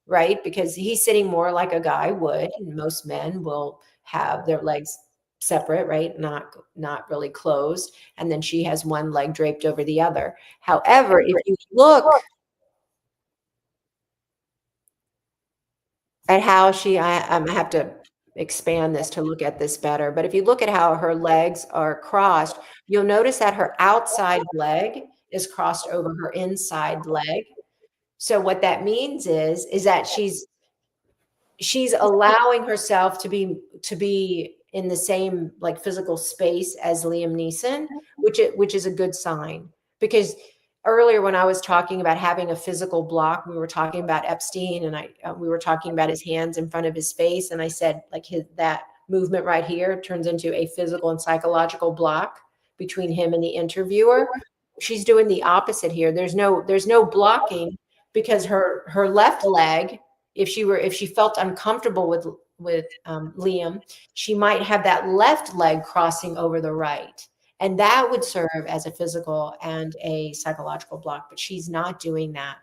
right? Because he's sitting more like a guy would, and most men will have their legs separate, right? Not really closed. And then she has one leg draped over the other. However, if you look at how I have to expand this to look at this better. But if you look at how her legs are crossed, you'll notice that her outside leg is crossed over her inside leg. So what that means is that she's allowing herself to be in the same like physical space as Liam Neeson, which is a good sign. Because earlier when I was talking about having a physical block, we were talking about Epstein, and we were talking about his hands in front of his face, and I said like that movement right here turns into a physical and psychological block between him and the interviewer. She's doing the opposite here. There's no blocking, because her left leg, if she felt uncomfortable with Liam, she might have that left leg crossing over the right. And that would serve as a physical and a psychological block, but she's not doing that.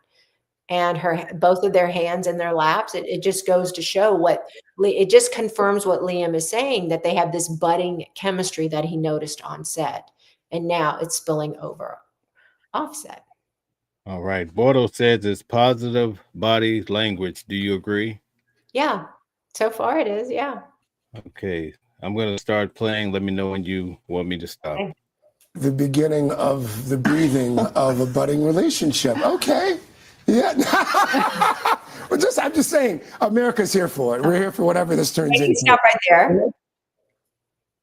And both of their hands in their laps, it just goes to show it just confirms what Liam is saying, that they have this budding chemistry that he noticed on set. And now it's spilling over offset. All right. Bordeaux says it's positive body language. Do you agree? Yeah. So far it is. Yeah. Okay. I'm going to start playing. Let me know when you want me to stop. The beginning of the breathing of a budding relationship. Okay. Yeah. I'm just saying, America's here for it. We're here for whatever this turns into. Stop right there.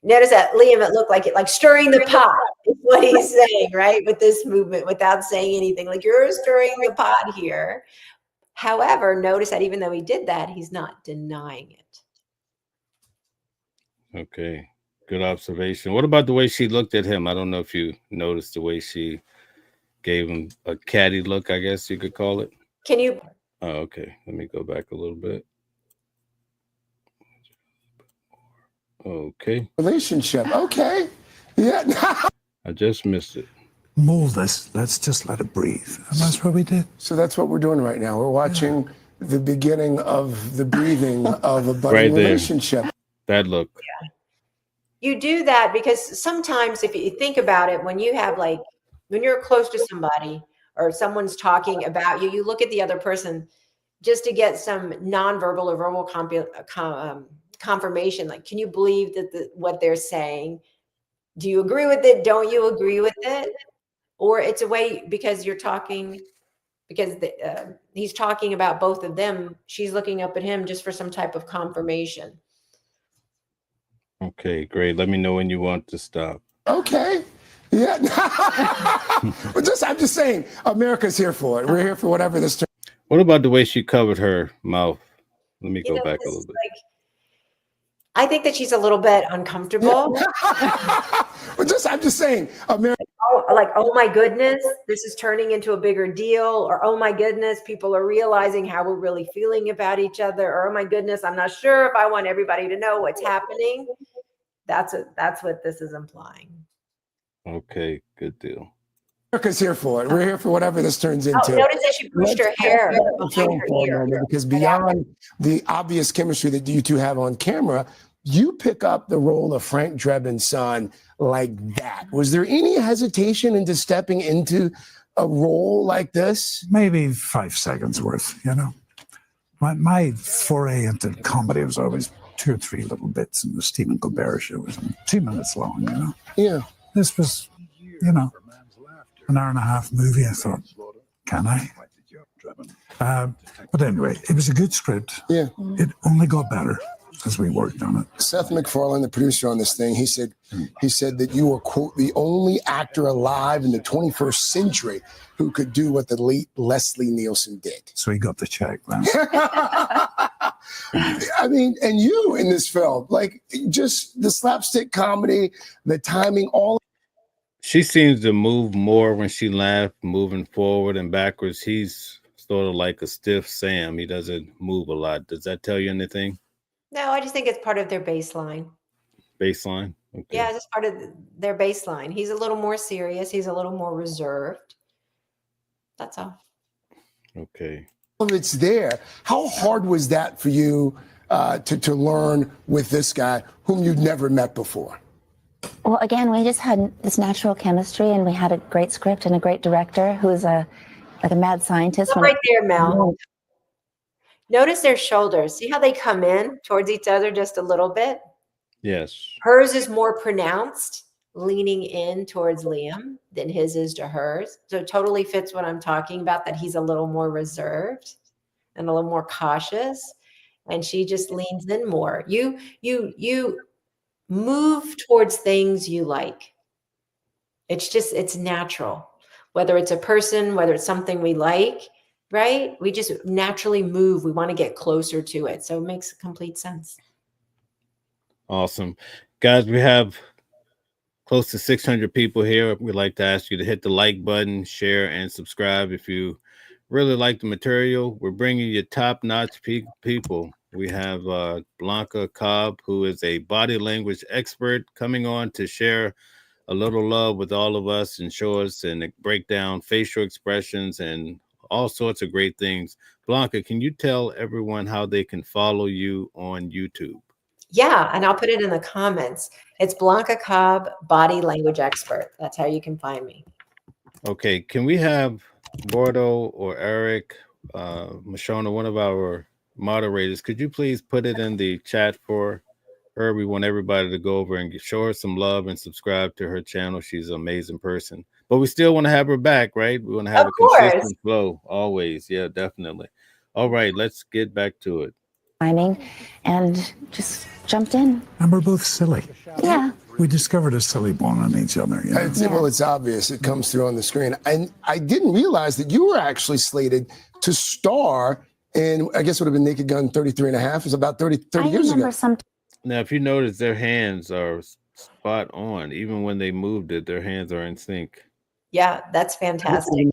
Notice that Liam, it looked like stirring the pot is what he's saying, right? With this movement, without saying anything, like you're stirring the pot here. However, notice that even though he did that, he's not denying it. Okay. Good observation. What about the way she looked at him? I don't know if you noticed the way she gave him a catty look, I guess you could call it. Can you? Oh, okay. Let me go back a little bit. Okay. Relationship. Okay. Yeah. I just missed it. Mold this. Let's just let it breathe. And that's what we did. So that's what we're doing right now. We're watching the beginning of the breathing of a budding Right there. relationship. That look. Yeah. You do that because sometimes if you think about it, when you're close to somebody or someone's talking about you, you look at the other person just to get some nonverbal or verbal confirmation. Like, can you believe that what they're saying? Do you agree with it? Don't you agree with it? Or it's a way because you're talking, because he's talking about both of them. She's looking up at him just for some type of confirmation. Okay, great. Let me know when you want to stop. Okay. Yeah. But I'm just saying, America's here for it. We're here for whatever this turn. What about the way she covered her mouth? Let me go back a little bit. I think that she's a little bit uncomfortable. But I'm just saying, America. Oh my goodness, this is turning into a bigger deal, or oh my goodness, people are realizing how we're really feeling about each other, or oh my goodness, I'm not sure if I want everybody to know what's happening. That's what this is implying. Okay, good deal. America's here for it. We're here for whatever this turns into. Notice that she pushed her hair behind her ear. Because beyond the obvious chemistry that you two have on camera, you pick up the role of Frank Drebin's son like that. Was there any hesitation into stepping into a role like this? Maybe 5 seconds worth, you know. My foray into comedy was always 2 or 3 little bits in the Stephen Colbert show. It was 2 minutes long, you know. Yeah. This was, you know, an hour and a half movie. I thought, can I? But anyway, it was a good script. Yeah. It only got better as we worked on it. Seth MacFarlane, the producer on this thing, he said that you were, quote, the only actor alive in the 21st century who could do what the late Leslie Nielsen did. So he got the check, man. I mean, and you in this film, like just the slapstick comedy, the timing, all. She seems to move more when she laughs, moving forward and backwards. He's sort of like a stiff Sam. He doesn't move a lot. Does that tell you anything? No, I just think it's part of their baseline. Baseline? Okay. Yeah, it's just part of their baseline. He's a little more serious. He's a little more reserved. That's all. Okay. Well, it's there. How hard was that for you to learn with this guy whom you'd never met before? Well, again, we just had this natural chemistry, and we had a great script and a great director who's like a mad scientist. Right there, Mel. Notice their shoulders. See how they come in towards each other just a little bit? Yes. Hers is more pronounced, leaning in towards Liam than his is to hers. So it totally fits what I'm talking about, that he's a little more reserved and a little more cautious, and she just leans in more. You move towards things you like. It's natural. Whether it's a person, whether it's something we like, right? We just naturally move. We want to get closer to it. So it makes complete sense. Awesome. Guys, we have close to 600 people here. We'd like to ask you to hit the like button, share, and subscribe if you really like the material. We're bringing you top-notch people. We have Blanca Cobb, who is a body language expert, coming on to share a little love with all of us and show us and break down facial expressions and all sorts of great things. Blanca, can you tell everyone how they can follow you on YouTube? Yeah, and I'll put it in the comments. It's Blanca Cobb, body language expert. That's how you can find me. Okay, can we have Bordeaux or Eric, Mashona, one of our moderators, could you please put it in the chat for her? We want everybody to go over and show her some love and subscribe to her channel. She's an amazing person, but we still want to have her back, right? We want to have a consistent flow always. Yeah, definitely. All right, let's get back to it. And just jumped in. And we're both silly. Yeah. We discovered a silly bone in each other. You know? Well, it's obvious. It comes through on the screen. And I didn't realize that you were actually slated to star in, I guess it would have been Naked Gun 33 and a half. It was about 30 years ago. Now, if you notice, their hands are spot on. Even when they moved it, their hands are in sync. Yeah, that's fantastic.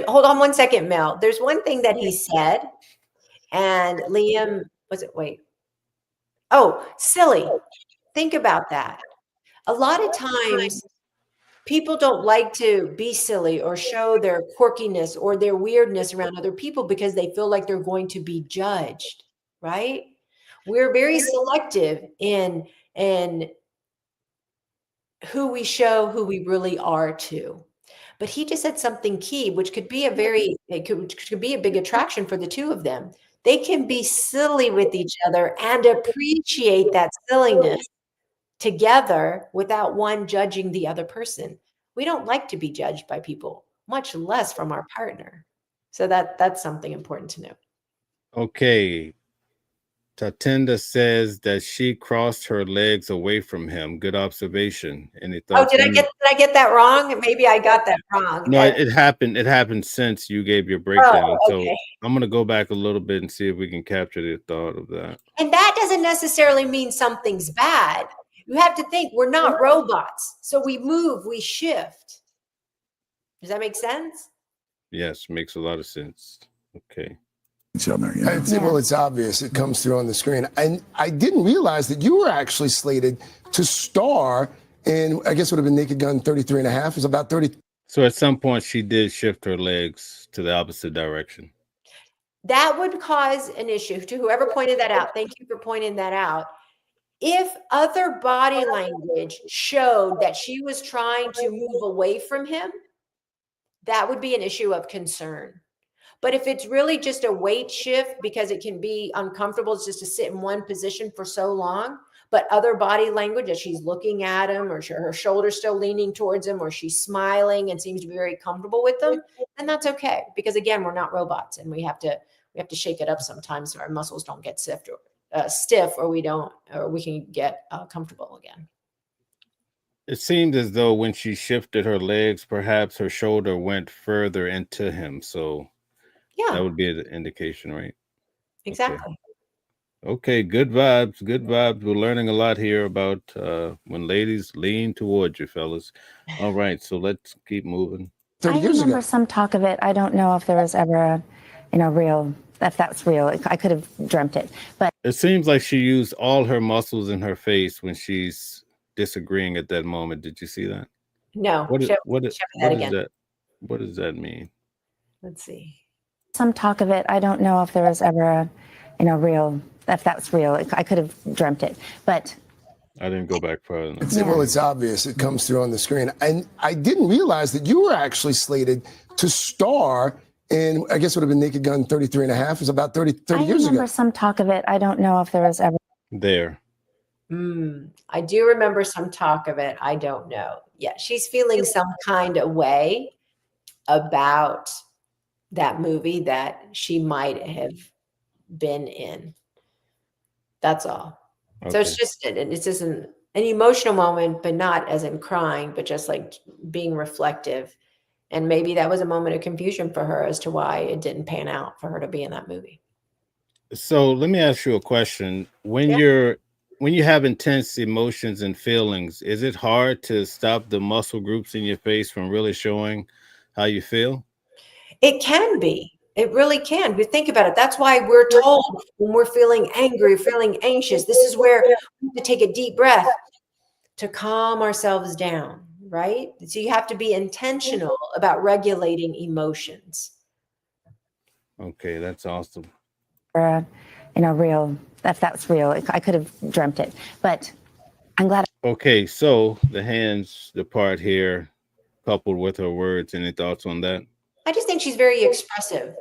Hold on one second, Mel. There's one thing that he said, and Liam, silly. Think about that. A lot of times people don't like to be silly or show their quirkiness or their weirdness around other people because they feel like they're going to be judged, right? We're very selective in who we show who we really are to. But he just said something key, which could be could be a big attraction for the two of them. They can be silly with each other and appreciate that silliness together without one judging the other person. We don't like to be judged by people, much less from our partner. So that's something important to know. Okay. Tatenda says that she crossed her legs away from him. Good observation. Any Oh, thoughts? did I get that wrong? Maybe I got that wrong. No, it happened. It happened since you gave your breakdown. Oh, So okay. I'm gonna go back a little bit and see if we can capture the thought of that. And that doesn't necessarily mean something's bad. You have to think we're not robots. So we move, we shift. Does that make sense? Yes, makes a lot of sense. Okay. Each other, you know? Well, it's obvious. It comes through on the screen. And I didn't realize that you were actually slated to star in, I guess it would have been Naked Gun 33 and a half. It's about 30. So at some point she did shift her legs to the opposite direction. That would cause an issue. To whoever pointed that out, thank you for pointing that out. If other body language showed that she was trying to move away from him, that would be an issue of concern. But if it's really just a weight shift because it can be uncomfortable just to sit in one position for so long, but other body language, that she's looking at him or her shoulder's still leaning towards him or she's smiling and seems to be very comfortable with them, then that's okay. Because again, we're not robots and we have to shake it up sometimes so our muscles don't get stiff or we can get comfortable again. It seemed as though when she shifted her legs, perhaps her shoulder went further into him. So yeah, that would be an indication, right? Exactly. Okay, good vibes, good vibes. We're learning a lot here about when ladies lean towards you, fellas. All right, so let's keep moving. I remember some talk of it. I don't know if there was ever a, if that's real. I could have dreamt it. But it seems like she used all her muscles in her face when she's disagreeing at that moment. Did you see that? No. What does that mean? Let's see. Some talk of it. I don't know if there was ever real, if that's real. I could have dreamt it. But I didn't go back further enough. Well, it's obvious. It comes through on the screen. And I didn't realize that you were actually slated to star in, I guess it would have been Naked Gun 33 and a half. It was about 30 years ago. I remember some talk of it. I don't know if there was ever. There. I do remember some talk of it. I don't know. Yeah, she's feeling some kind of way about that movie that she might have been in. That's all. Okay. So it's just an emotional moment, but not as in crying, but just like being reflective. And maybe that was a moment of confusion for her as to why it didn't pan out for her to be in that movie. So let me ask you a question. When you have intense emotions and feelings, is it hard to stop the muscle groups in your face from really showing how you feel? It can be. It really can. We think about it. That's why we're told when we're feeling angry, feeling anxious, this is where we have to take a deep breath to calm ourselves down, right? So you have to be intentional about regulating emotions. Okay, that's awesome. Real, if that's real. I could have dreamt it, but I'm glad. Okay, so the hands, the part here, coupled with her words. Any thoughts on that? I just think she's very expressive.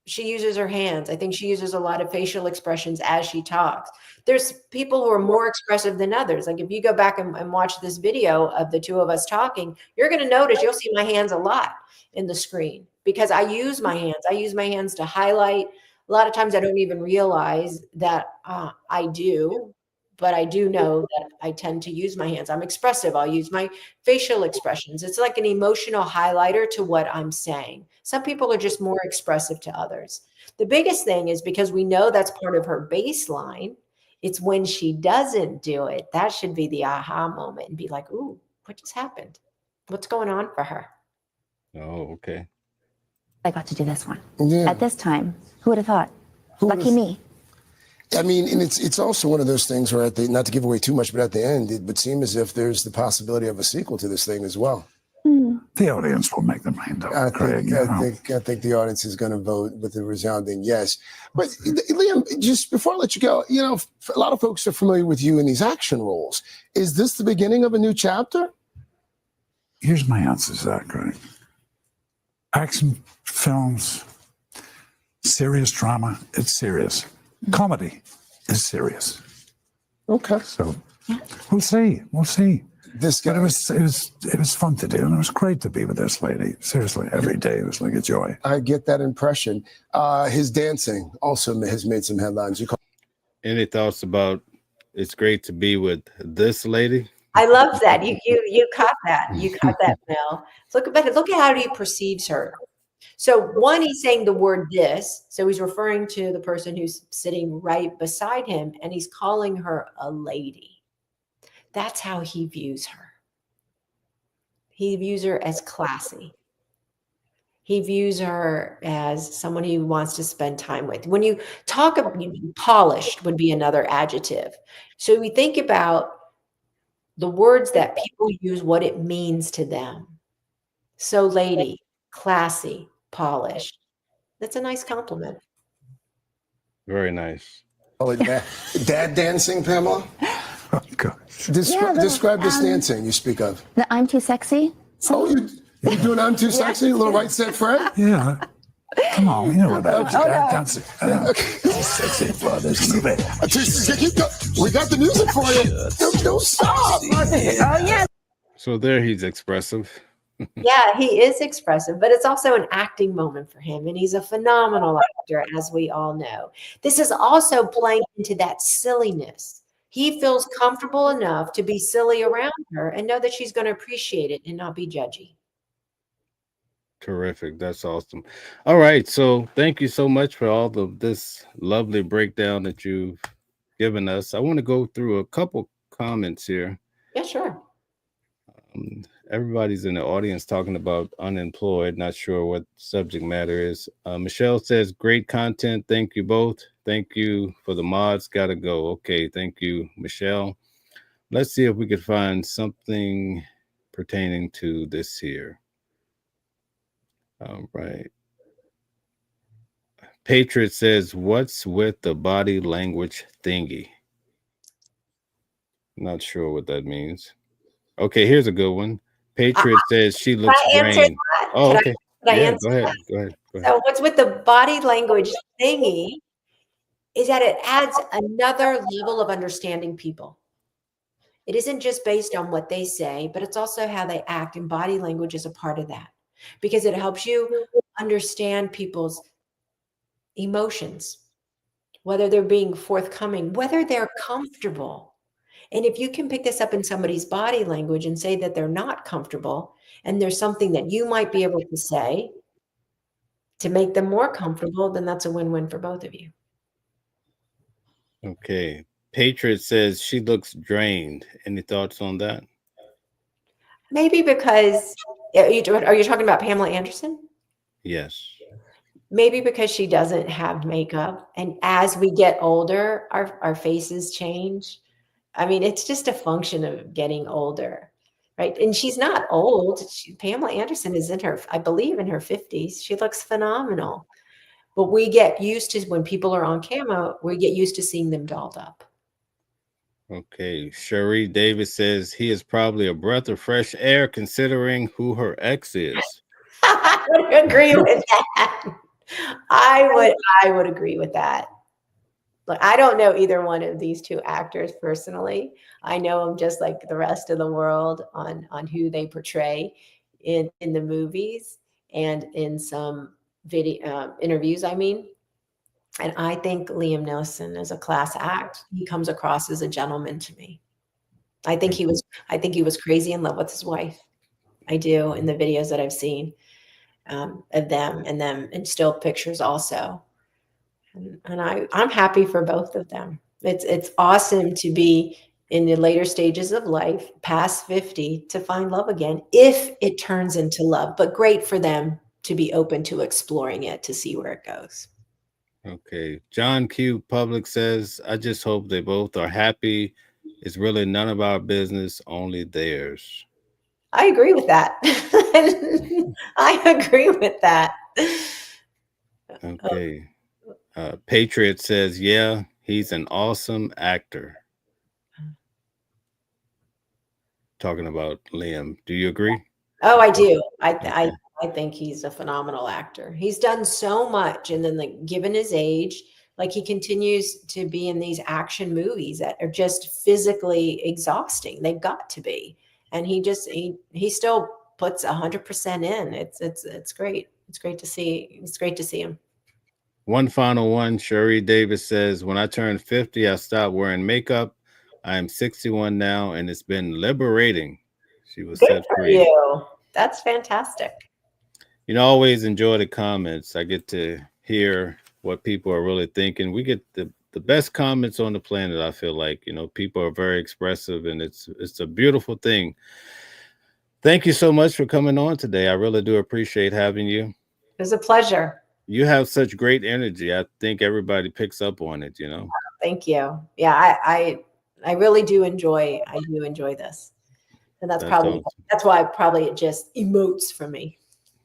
She uses her hands. I think she uses a lot of facial expressions as she talks. There's people who are more expressive than others. Like if you go back and watch this video of the two of us talking, you're going to notice you'll see my hands a lot in the screen because I use my hands. I use my hands to highlight. A lot of times I don't even realize that I do, but I do know that I tend to use my hands. I'm expressive. I'll use my facial expressions. It's like an emotional highlighter to what I'm saying. Some people are just more expressive to others. The biggest thing is because we know that's part of her baseline. It's when she doesn't do it. That should be the aha moment and be like, ooh, what just happened? What's going on for her? Oh, okay. I got to do this one. Yeah. At this time. Who would have thought? Lucky me. I mean, and it's also one of those things where not to give away too much, but at the end, it would seem as if there's the possibility of a sequel to this thing as well. The audience will make the mind up. I think the audience is going to vote with a resounding yes. But Liam, just before I let you go, a lot of folks are familiar with you in these action roles. Is this the beginning of a new chapter? Here's my answer to that, Greg. Action films, serious drama, it's serious. Comedy is serious. Okay. So we'll see. We'll see. But it was fun to do, and it was great to be with this lady. Seriously, every day it was like a joy. I get that impression. His dancing also has made some headlines. Any thoughts about it's great to be with this lady? I love that. You caught that. You caught that, Mel. Look at how he perceives her. So one, he's saying the word this. So he's referring to the person who's sitting right beside him, and he's calling her a lady. That's how he views her. He views her as classy. He views her as someone he wants to spend time with. When you talk about polished would be another adjective. So we think about the words that people use, what it means to them. So lady, classy, polished. That's a nice compliment. Very nice. Oh, dad dancing, Pamela? Oh, gosh. Describe this dancing you speak of. The I'm too sexy. Oh, you're doing I'm too sexy? A little right set Fred? Yeah. Come on, you know what that's sexy brothers. We got the music for you. Don't stop. Oh, yeah. So there he's expressive. Yeah, he is expressive, but it's also an acting moment for him. And he's a phenomenal actor, as we all know. This is also playing into that silliness. He feels comfortable enough to be silly around her and know that she's going to appreciate it and not be judgy. Terrific. That's awesome. All right. So thank you so much for all of this lovely breakdown that you've given us. I want to go through a couple comments here. Yeah, sure. Everybody's in the audience talking about unemployed. Not sure what subject matter is. Michelle says, great content. Thank you both. Thank you for the mods. Gotta go. Okay. Thank you, Michelle. Let's see if we could find something pertaining to this here. All right. Patriot says, what's with the body language thingy? Not sure what that means. Okay, here's a good one. Patriot says she looks drained. Oh, okay. Yeah, go ahead. So what's with the body language thingy is that it adds another level of understanding people. It isn't just based on what they say, but it's also how they act, and body language is a part of that because it helps you understand people's emotions, whether they're being forthcoming, whether they're comfortable. And if you can pick this up in somebody's body language and say that they're not comfortable, and there's something that you might be able to say to make them more comfortable, then that's a win-win for both of you. Okay. Patriot says she looks drained. Any thoughts on that? Maybe because, are you talking about Pamela Anderson? Yes. Maybe because she doesn't have makeup. And as we get older, our faces change. I mean, it's just a function of getting older, right? And she's not old. Pamela Anderson is I believe in her 50s. She looks phenomenal. But we get used to, when people are on camera, we get used to seeing them dolled up. Okay. Cherie Davis says he is probably a breath of fresh air considering who her ex is. I would agree with that. I would agree with that. Look, I don't know either one of these two actors personally. I know them just like the rest of the world on who they portray in the movies and in some video interviews, I mean. And I think Liam Neeson is a class act. He comes across as a gentleman to me. I think he was crazy in love with his wife. I do, in the videos that I've seen of them and still pictures also. And I'm happy for both of them. It's awesome to be in the later stages of life, past 50, to find love again, if it turns into love. But great for them to be open to exploring it, to see where it goes. Okay. John Q. Public says, I just hope they both are happy. It's really none of our business, only theirs. I agree with that. I agree with that. Okay. Patriot says, yeah, he's an awesome actor. Talking about Liam. Do you agree? Oh, I do. I think he's a phenomenal actor. He's done so much. And then, like, given his age, like, he continues to be in these action movies that are just physically exhausting. They've got to be. And he still puts 100% in. It's great. It's great to see. It's great to see him. One final one. Sherry Davis says, when I turned 50, I stopped wearing makeup. I am 61 now, and it's been liberating. She was Good set for free. you. That's fantastic. You know, I always enjoy the comments. I get to hear what people are really thinking. We get the best comments on the planet, I feel like. You know, people are very expressive, and it's a beautiful thing. Thank you so much for coming on today. I really do appreciate having you. It was a pleasure. You have such great energy. I think everybody picks up on it, you know. Thank you. Yeah, I really do enjoy this. And That's awesome. that's why probably it just emotes for me.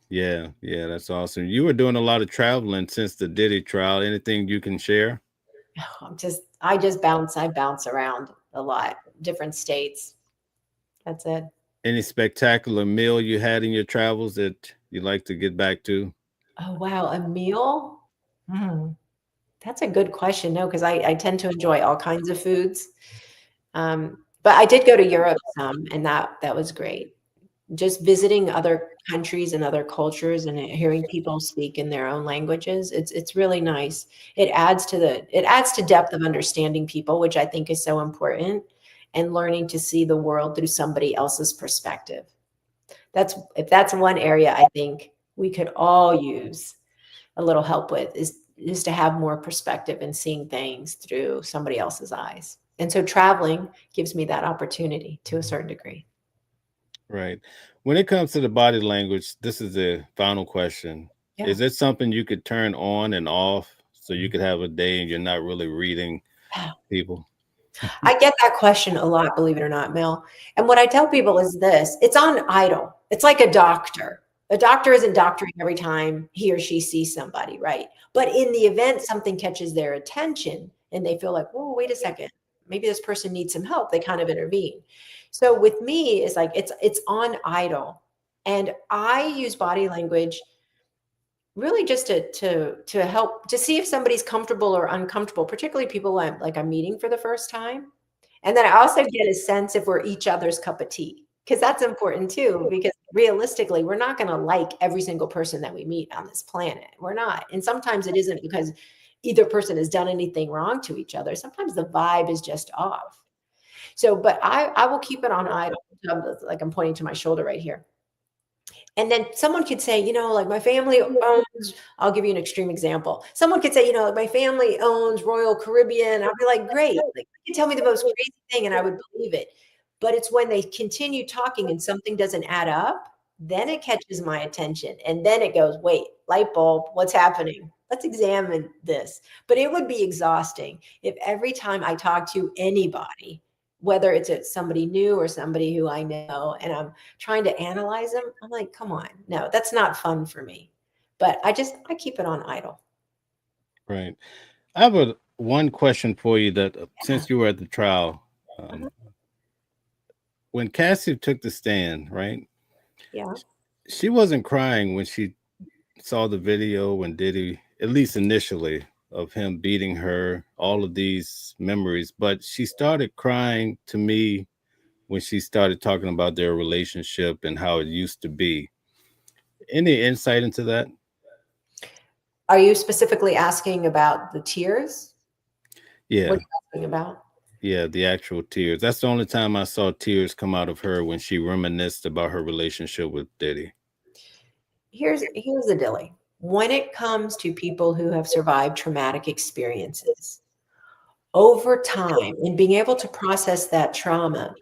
Yeah, yeah, that's awesome. You were doing a lot of traveling since the Diddy trial. Anything you can share? I bounce around a lot, different states. That's it. Any spectacular meal you had in your travels that you'd like to get back to? Oh wow, a meal? That's a good question. No, because I tend to enjoy all kinds of foods. But I did go to Europe some, and that was great. Just visiting other countries and other cultures and hearing people speak in their own languages, it's really nice. It adds to depth of understanding people, which I think is so important, and learning to see the world through somebody else's perspective. If that's one area I think we could all use a little help with is to have more perspective and seeing things through somebody else's eyes. And so traveling gives me that opportunity to a certain degree. Right. When it comes to the body language, this is the final question. Yeah. Is it something you could turn on and off so you could have a day and you're not really reading people? I get that question a lot, believe it or not, Mel. And what I tell people is this: it's on idle. It's like a doctor. A doctor isn't doctoring every time he or she sees somebody, right? But in the event something catches their attention and they feel like, whoa, wait a second, maybe this person needs some help, they kind of intervene. So with me, it's like it's on idle. And I use body language really just to help to see if somebody's comfortable or uncomfortable, particularly people I'm meeting for the first time. And then I also get a sense if we're each other's cup of tea, because that's important too, because realistically, we're not going to like every single person that we meet on this planet. We're not. And sometimes it isn't because either person has done anything wrong to each other. Sometimes the vibe is just off. So, but I will keep it on idle, like I'm pointing to my shoulder right here. And then someone could say, like my family owns, I'll give you an extreme example. Someone could say, like my family owns Royal Caribbean. I'll be like, great. Like, you can tell me the most crazy thing and I would believe it. But it's when they continue talking and something doesn't add up, then it catches my attention. And then it goes, wait, light bulb, what's happening? Let's examine this. But it would be exhausting if every time I talk to anybody, whether it's somebody new or somebody who I know, and I'm trying to analyze them, I'm like, come on, no, that's not fun for me. But I keep it on idle. Right. I have one question for you that since you were at the trial, when Cassie took the stand, right? Yeah. She wasn't crying when she saw the video when Diddy, at least initially, of him beating her, all of these memories, but she started crying to me when she started talking about their relationship and how it used to be. Any insight into that? Are you specifically asking about the tears? Yeah. What are you asking about? Yeah, the actual tears. That's the only time I saw tears come out of her, when she reminisced about her relationship with Diddy. Here's the dilly. When it comes to people who have survived traumatic experiences, over time and being able to process that trauma,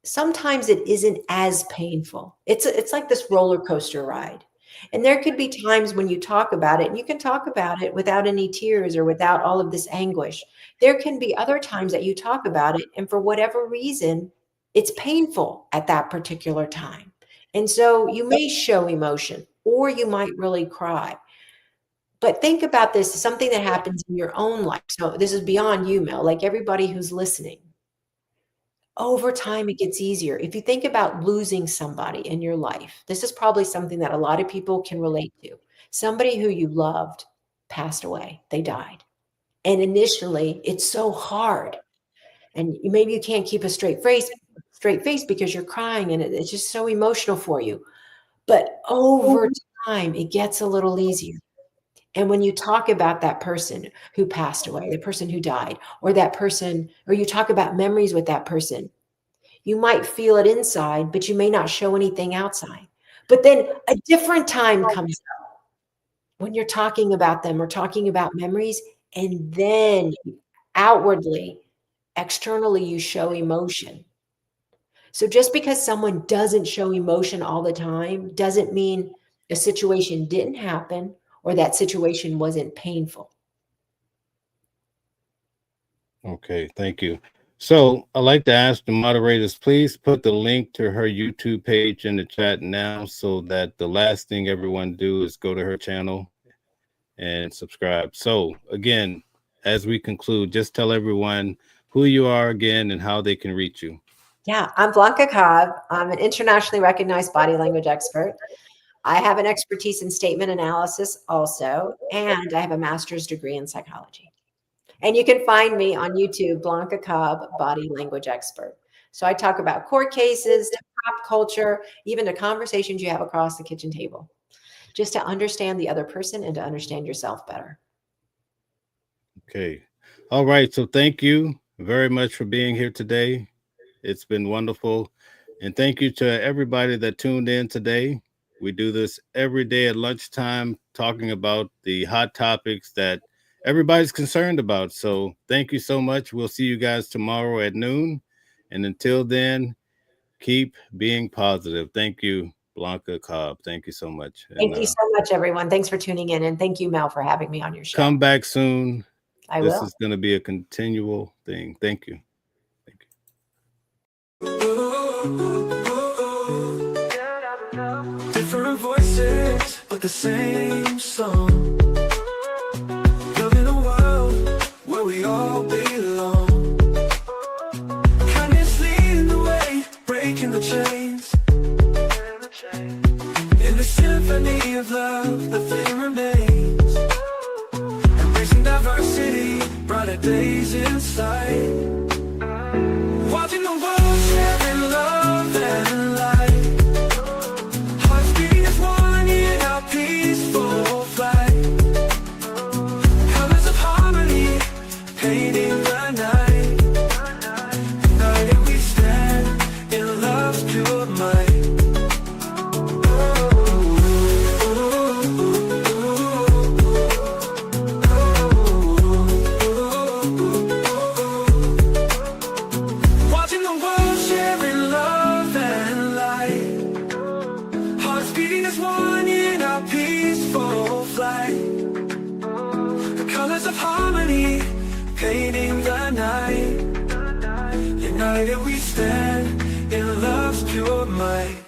sometimes it isn't as painful. It's like this roller coaster ride. And there could be times when you talk about it, and you can talk about it without any tears or without all of this anguish. There can be other times that you talk about it, and for whatever reason, it's painful at that particular time. And so you may show emotion, or you might really cry. But think about this, something that happens in your own life. So this is beyond you, Mel, like everybody who's listening. Over time, it gets easier. If you think about losing somebody in your life, this is probably something that a lot of people can relate to. Somebody who you loved passed away. They died. And initially, it's so hard. And maybe you can't keep a straight face because you're crying and it's just so emotional for you. But over time, it gets a little easier. And when you talk about that person who passed away, the person who died, or that person, or you talk about memories with that person, you might feel it inside, but you may not show anything outside. But then a different time comes up when you're talking about them or talking about memories, and then outwardly, externally, you show emotion. So just because someone doesn't show emotion all the time doesn't mean a situation didn't happen or that situation wasn't painful. Okay, thank you. So I'd like to ask the moderators, please put the link to her YouTube page in the chat now, so that the last thing everyone do is go to her channel and subscribe. So again, as we conclude, just tell everyone who you are again and how they can reach you. Yeah, I'm Blanca Cobb. I'm an internationally recognized body language expert. I have an expertise in statement analysis also, and I have a master's degree in psychology. And you can find me on YouTube, Blanca Cobb, body language expert. So I talk about court cases, to pop culture, even to conversations you have across the kitchen table, just to understand the other person and to understand yourself better. Okay. All right. So thank you very much for being here today. It's been wonderful. And thank you to everybody that tuned in today. We do this every day at lunchtime, talking about the hot topics that everybody's concerned about. So thank you so much. We'll see you guys tomorrow at noon. And until then, keep being positive. Thank you, Blanca Cobb. Thank you so much. Thank you so much, everyone. Thanks for tuning in. And thank you, Mel, for having me on your show. Come back soon. I This will. is going to be a continual thing. Thank you. Different voices, but the same song. Living a world where we all belong. Kindness leading the way, breaking the chains. In the symphony of love, the theme remains. Embracing diversity, brighter days in sight. Watching the world sharing love and light. Hearts beating as one in our peaceful flight. Colors of harmony, painting the night. United we stand in love's pure might. Watching the world sharing love and light. Hearts beating as one in our peaceful flight. The colors of harmony, painting the night. United we stand in love's pure might.